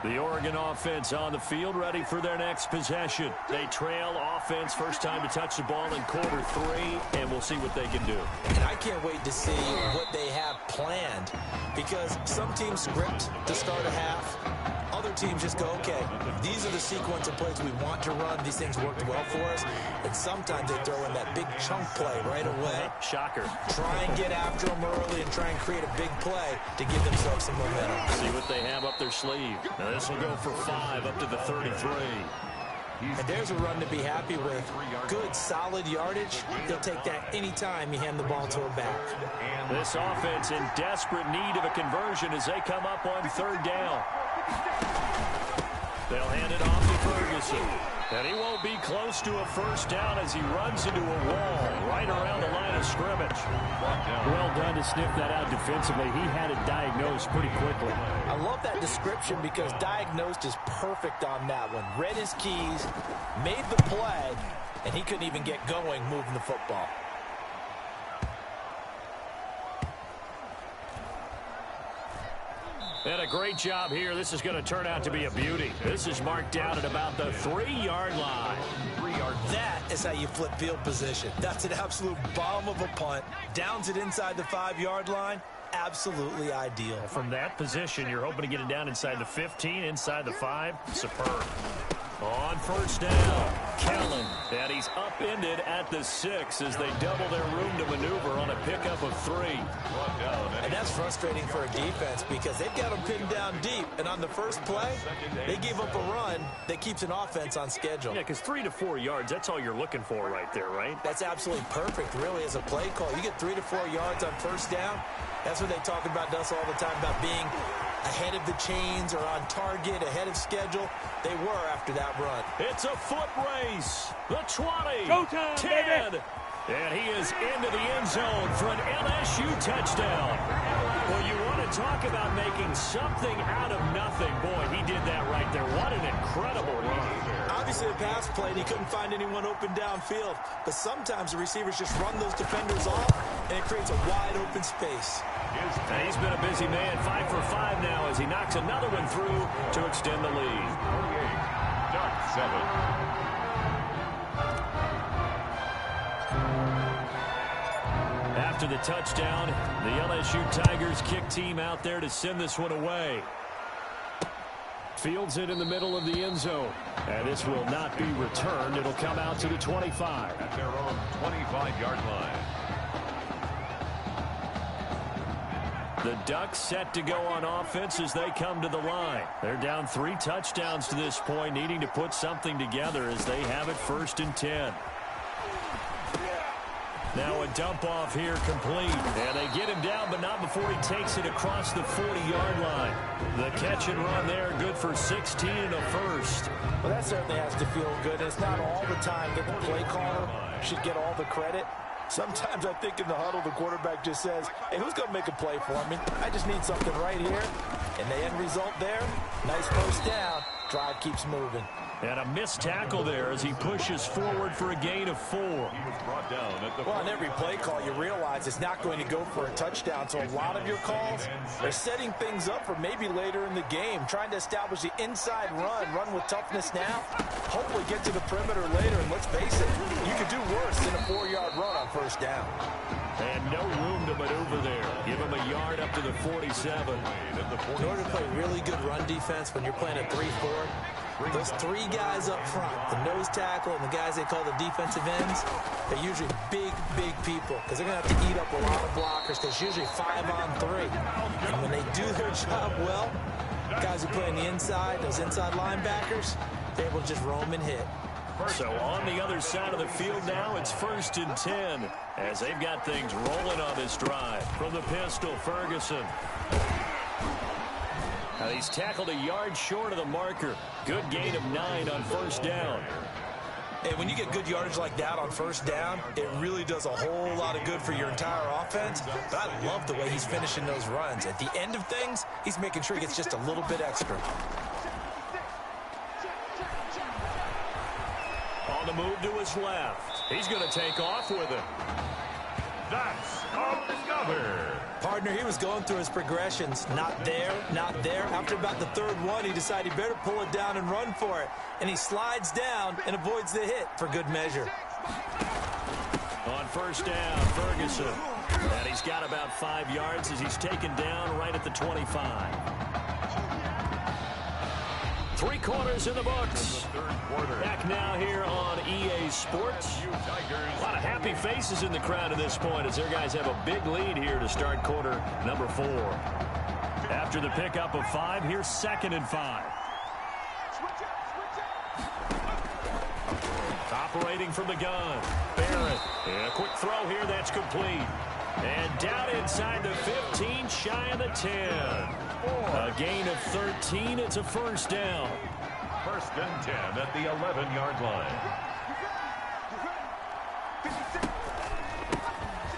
The Oregon offense on the field, ready for their next possession. They trail offense, first time to touch the ball in quarter 3, and we'll see what they can do. And I can't wait to see what they have planned, because some teams script to start a half. Other teams just go, okay, these are the sequence of plays we want to run. These things worked well for us. And sometimes they throw in that big chunk play right away. Shocker. Try and get after them early and try and create a big play to give themselves some momentum. See what they have up their sleeve. Now this will go for 5 up to the 33. And there's a run to be happy with. Good, solid yardage. They'll take that anytime you hand the ball to a back. This offense in desperate need of a conversion as they come up on third down. They'll hand it off to Ferguson. And he won't be close to a first down as he runs into a wall right around the line of scrimmage. Well done to sniff that out defensively. He had it diagnosed pretty quickly. I love that description because diagnosed is perfect on that one. Read his keys, made the play, and he couldn't even get going moving the football. And a great job here. This is going to turn out to be a beauty. This is marked down at about the 3-yard line. That is how you flip field position. That's an absolute bomb of a punt. Downs it inside the 5-yard line. Absolutely ideal. From that position, you're hoping to get it down inside the 15, inside the 5. Superb. On first down, Kelvin. And he's upended at the 6 as they double their room to maneuver on a pickup of 3. And that's frustrating for a defense because they've got them pinned down deep. And on the first play, they gave up a run that keeps an offense on schedule. Yeah, because 3 to 4 yards, that's all you're looking for right there, right? That's absolutely perfect, really, as a play call. You get 3 to 4 yards on first down. That's what they talk about, Dust, all the time, about being ahead of the chains or on target, ahead of schedule. They were after that run. It's a foot race. The 20, Go time, 10, baby. and he is into the end zone for an LSU touchdown. Well, you want to talk about making something out of nothing. Boy, he did that right there. What an incredible run. Obviously, the pass play, and he couldn't find anyone open downfield. But sometimes the receivers just run those defenders off, and it creates a wide open space. And he's been a busy man, 5 for 5 now as he knocks another one through to extend the lead. 48-7. After the touchdown, the LSU Tigers kick team out there to send this one away. Fields it in the middle of the end zone. And this will not be returned. It'll come out to the 25. At their own 25-yard line. The Ducks set to go on offense as they come to the line. They're down 3 touchdowns to this point, needing to put something together as they have it 1st and 10. Now a dump off here complete. And they get him down, but not before he takes it across the 40-yard line. The catch and run there, good for 16 and a first. Well, that certainly has to feel good. And it's not all the time that the play caller should get all the credit. Sometimes I think in the huddle, the quarterback just says, hey, who's going to make a play for me? I just need something right here. And the end result there, nice first down. Drive keeps moving. And a missed tackle there as he pushes forward for a gain of 4. He was brought down at the well, on every play call, you realize it's not going to go for a touchdown. So a lot of your calls are setting things up for maybe later in the game, trying to establish the inside run with toughness now, hopefully get to the perimeter later. And let's face it, you could do worse than a 4-yard run on first down. And no room to maneuver there. Give him a yard up to the 47. In order to play really good run defense when you're playing a 3-4, those 3 guys up front, the nose tackle and the guys they call the defensive ends, they're usually big people because they're going to have to eat up a lot of blockers because it's usually 5 on 3. And when they do their job well, guys who play on the inside, those inside linebackers, they're able to just roam and hit. So on the other side of the field now, it's 1st and 10 as they've got things rolling on this drive. From the pistol, Ferguson. Now he's tackled a yard short of the marker. Good gain of 9 on first down. Hey, when you get good yardage like that on first down, it really does a whole lot of good for your entire offense. But I love the way he's finishing those runs. At the end of things, he's making sure he gets just a little bit extra. On the move to his left. He's going to take off with it. That's up the cover. Partner, he was going through his progressions. Not there, not there. After about the 3rd one, he decided he better pull it down and run for it. And he slides down and avoids the hit for good measure. On first down, Ferguson. And he's got about 5 yards as he's taken down right at the 25. 3 quarters in the books. Back now here on EA Sports. A lot of happy faces in the crowd at this point as their guys have a big lead here to start quarter number 4. After the pickup of 5, here's 2nd and 5. Operating from the gun. Barrett. And a quick throw here that's complete. And down inside the 15, shy of the 10. A gain of 13. It's a first down. 1st and 10 at the 11-yard line.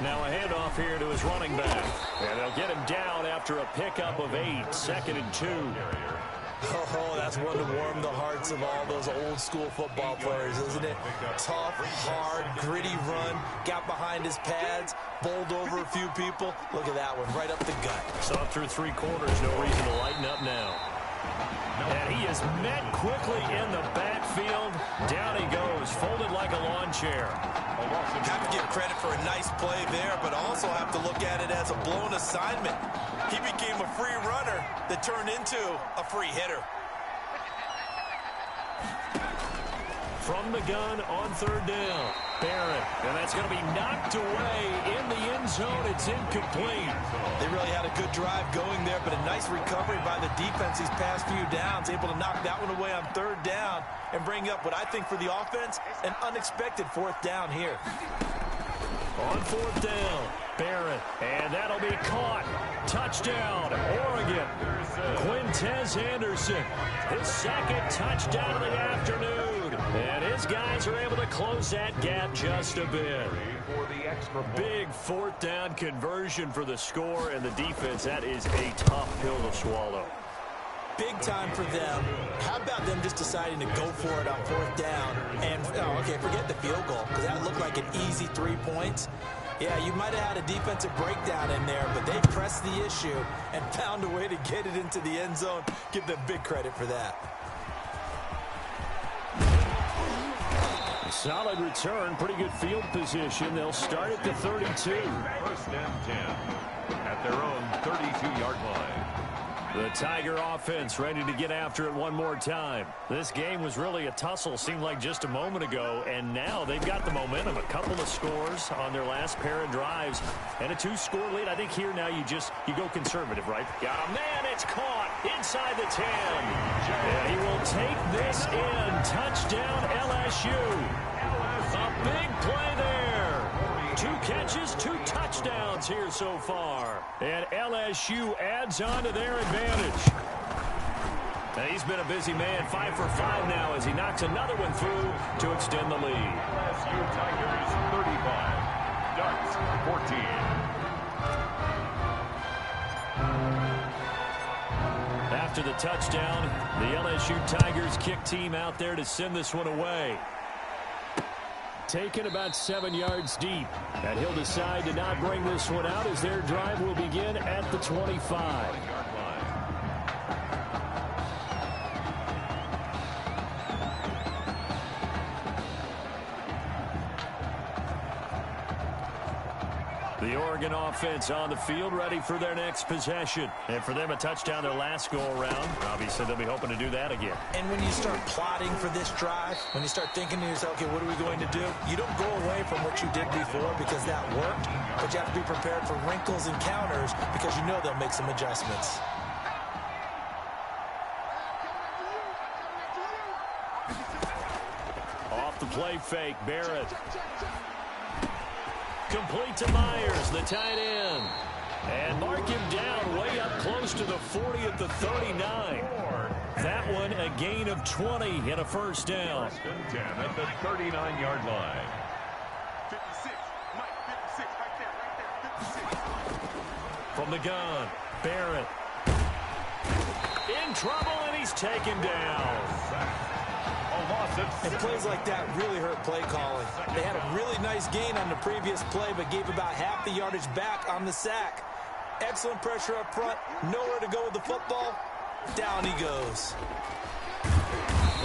Now a handoff here to his running back. And they'll get him down after a pickup of 8. 2nd and 2. Oh, that's one to warm the hearts of all those old school football players, isn't it? Tough, hard, gritty run, got behind his pads, bowled over a few people. Look at that one, right up the gut. So up through 3 quarters, no reason to lighten up now. And he is met quickly in the backfield. Down he goes, folded like a lawn chair. Have to give credit for a nice play there, but also have to look at it as a blown assignment. He became a free runner that turned into a free hitter. from the gun on 3rd down. Barrett, and that's going to be knocked away in the end zone. It's incomplete. They really had a good drive going there, but a nice recovery by the defense these past few downs, able to knock that one away on 3rd down and bring up what I think for the offense, an unexpected 4th down here. On 4th down, Barrett, and that'll be caught. Touchdown, Oregon. Quintez Anderson, his 2nd touchdown of the afternoon. And his guys are able to close that gap just a bit. Big 4th down conversion for the score, and the defense, that is a tough pill to swallow. Big time for them. How about them just deciding to go for it on 4th down? And, okay, forget the field goal, because that looked like an easy 3 points. Yeah, you might have had a defensive breakdown in there, but they pressed the issue and found a way to get it into the end zone. Give them big credit for that. Solid return, pretty good field position. They'll start at the 32. 1st and 10 at their own 32-yard line. The Tiger offense ready to get after it one more time. This game was really a tussle, seemed like just a moment ago, and now they've got the momentum. A couple of scores on their last pair of drives, and a 2-score lead. I think here now you go conservative, right? Got a man, it's caught inside the 10. And he will take this in. Touchdown LSU. A big play there. 2 catches, 2 touchdowns here so far. And LSU adds on to their advantage. And he's been a busy man, 5 for 5 now as he knocks another one through to extend the lead. LSU Tigers 35, Ducks 14. After the touchdown, the LSU Tigers kick team out there to send this one away. Taken about 7 yards deep. And he'll decide to not bring this one out as their drive will begin at the 25. The Oregon offense on the field ready for their next possession. And for them, a touchdown their last go-around. Obviously, they'll be hoping to do that again. And when you start plotting for this drive, when you start thinking to yourself, okay, what are we going to do? You don't go away from what you did before because that worked, but you have to be prepared for wrinkles and counters because you know they'll make some adjustments. Off the play fake, Barrett. Complete to Myers, the tight end. And mark him down way up close to the 40 at the 39. That one a gain of 20 and a 1st down. 1st and 10 at the 39-yard line. 56, Mike, 56, right there, 56. From the gun, Barrett. In trouble, and he's taken down. And plays like that really hurt play calling. They had a really nice gain on the previous play, but gave about half the yardage back on the sack. Excellent pressure up front. Nowhere to go with the football. Down he goes.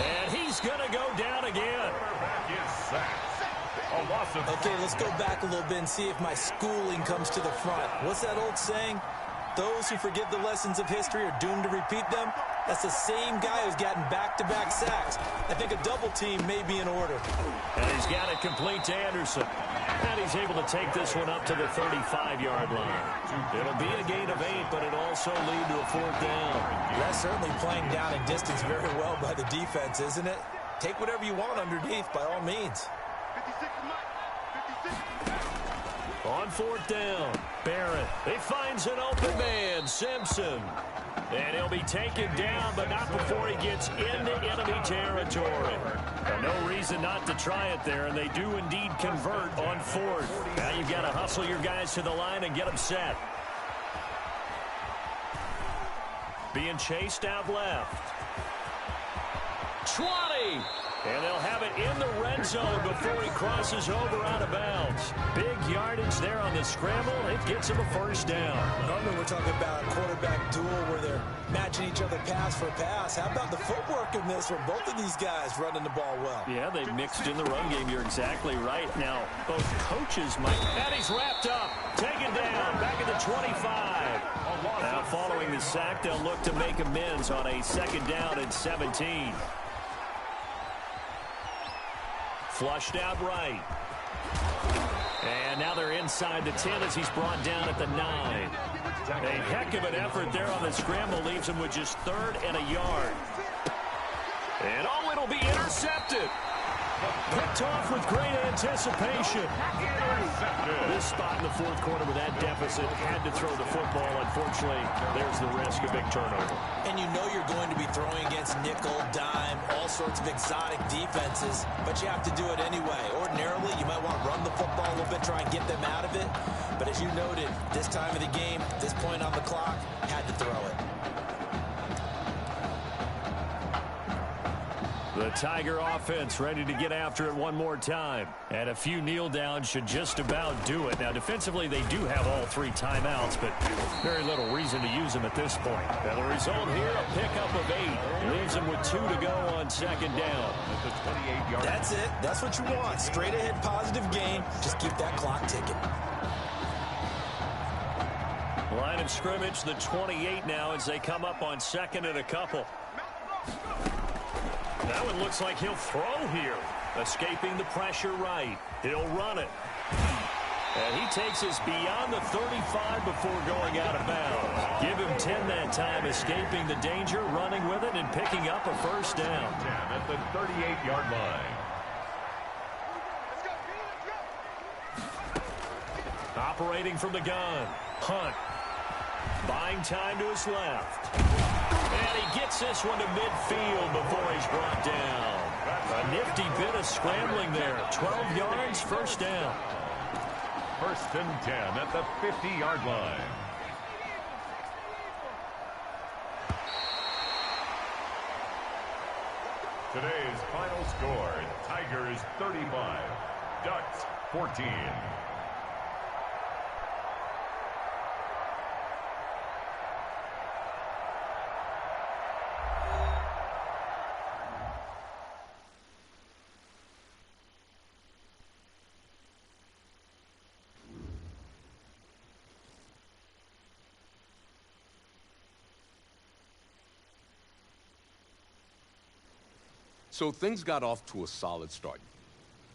And he's going to go down again. Okay, let's go back a little bit and see if my schooling comes to the front. What's that old saying? Those who forget the lessons of history are doomed to repeat them. That's the same guy who's gotten back-to-back sacks. I think a double team may be in order. And he's got it complete to Anderson. And he's able to take this one up to the 35-yard line. It'll be a gain of 8, but it'll also lead to a 4th down. That's certainly playing down in distance very well by the defense, isn't it? Take whatever you want underneath by all means. 56, Mike, 56. On 4th down, Barrett. He finds an open man, Simpson. And he'll be taken down, but not before he gets into enemy territory. No reason not to try it there, and they do indeed convert on 4th. Now you've got to hustle your guys to the line and get them set. Being chased out left. 20! And they'll have it in the red zone before he crosses over out of bounds. Big yardage there on the scramble. It gets him a 1st down. Normally we're talking about a quarterback duel where they're matching each other pass for pass. How about the footwork in this where both of these guys running the ball well? Yeah, they mixed in the run game. You're exactly right. Now, both coaches might... And he's wrapped up. Taken down. Back at the 25. Now, following the sack, they'll look to make amends on a 2nd down and 17. Flushed out right. And now they're inside the 10 as he's brought down at the 9. A heck of an effort there on the scramble. Leaves him with just 3rd and a yard. And oh, it'll be intercepted. Picked off with great anticipation. This spot in the 4th quarter with that deficit had to throw the football. Unfortunately, there's the risk of big turnover. And you know you're going to be throwing against nickel, dime, all sorts of exotic defenses, but you have to do it anyway. Ordinarily, you might want to run the football a little bit, try and get them out of it. But as you noted, this time of the game, this point on the clock, had to throw it. The Tiger offense ready to get after it one more time. And a few kneel downs should just about do it. Now, defensively, they do have all 3 timeouts, but very little reason to use them at this point. And the result here, a pickup of 8. Leaves them with 2 to go on 2nd down. That's it. That's what you want. Straight ahead positive gain. Just keep that clock ticking. Line of scrimmage, the 28 now as they come up on 2nd and a couple. That one looks like he'll throw here. Escaping the pressure right. He'll run it. And he takes us beyond the 35 before going out of bounds. Give him 10 that time, escaping the danger, running with it, and picking up a 1st down. 10 at the 38-yard line. Operating from the gun. Hunt. Buying time to his left. And he gets this one to midfield before he's brought down. A nifty bit of scrambling there. 12 yards, 1st down. 1st and 10 at the 50-yard line. Today's final score, Tigers 35, Ducks 14. So things got off to a solid start.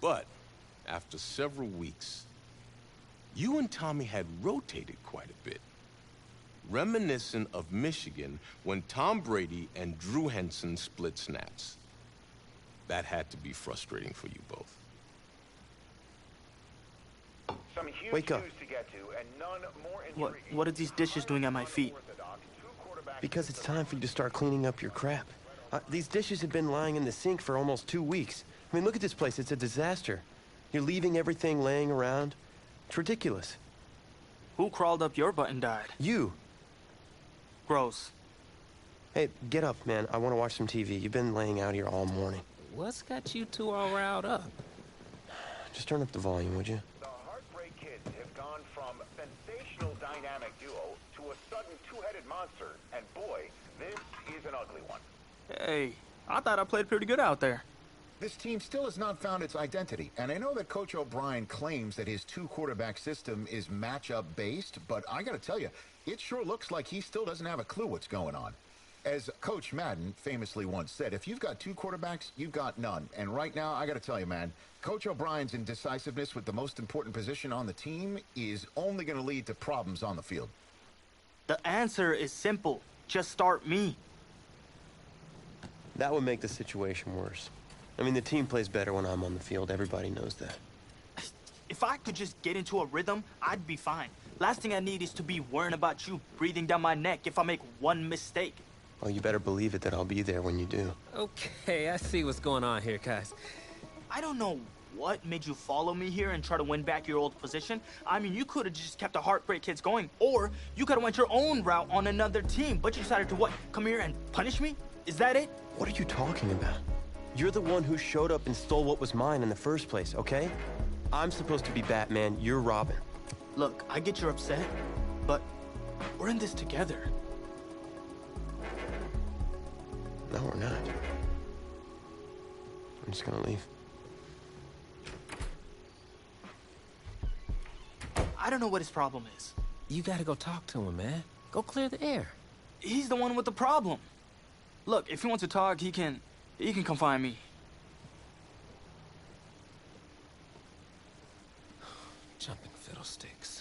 But after several weeks, you and Tommy had rotated quite a bit. Reminiscent of Michigan when Tom Brady and Drew Henson split snaps. That had to be frustrating for you both. Some huge Wake up. news to get to, and none more What are these dishes doing at my feet? Because it's time for you to start cleaning up your crap. These dishes have been lying in the sink for almost 2 weeks. I mean, look at this place. It's a disaster. You're leaving everything laying around. It's ridiculous. Who crawled up your butt and died? You. Gross. Hey, get up, man. I want to watch some TV. You've been laying out here all morning. What's got you two all riled up? Just turn up the volume, would you? The Heartbreak Kids have gone from sensational dynamic duo to a sudden two-headed monster, and boy, this is an ugly one. Hey, I thought I played pretty good out there. This team still has not found its identity, and I know that Coach O'Brien claims that his 2-quarterback system is matchup-based, but I gotta tell you, it sure looks like he still doesn't have a clue what's going on. As Coach Madden famously once said, if you've got 2 quarterbacks, you've got none. And right now, I gotta tell you, man, Coach O'Brien's indecisiveness with the most important position on the team is only gonna lead to problems on the field. The answer is simple. Just start me. That would make the situation worse. I mean, the team plays better when I'm on the field. Everybody knows that. If I could just get into a rhythm, I'd be fine. Last thing I need is to be worrying about you breathing down my neck if I make one mistake. Well, you better believe it that I'll be there when you do. Okay, I see what's going on here, guys. I don't know what made you follow me here and try to win back your old position. I mean, you could have just kept the Heartbreak Kids going, or you could have went your own route on another team, but you decided to what? Come here and punish me? Is that it? What are you talking about? You're the one who showed up and stole what was mine in the first place, okay? I'm supposed to be Batman, you're Robin. Look, I get you're upset, but we're in this together. No, we're not. I'm just gonna leave. I don't know what his problem is. You gotta go talk to him, man. Go clear the air. He's the one with the problem. Look, if he wants to talk, he can come find me. sticks.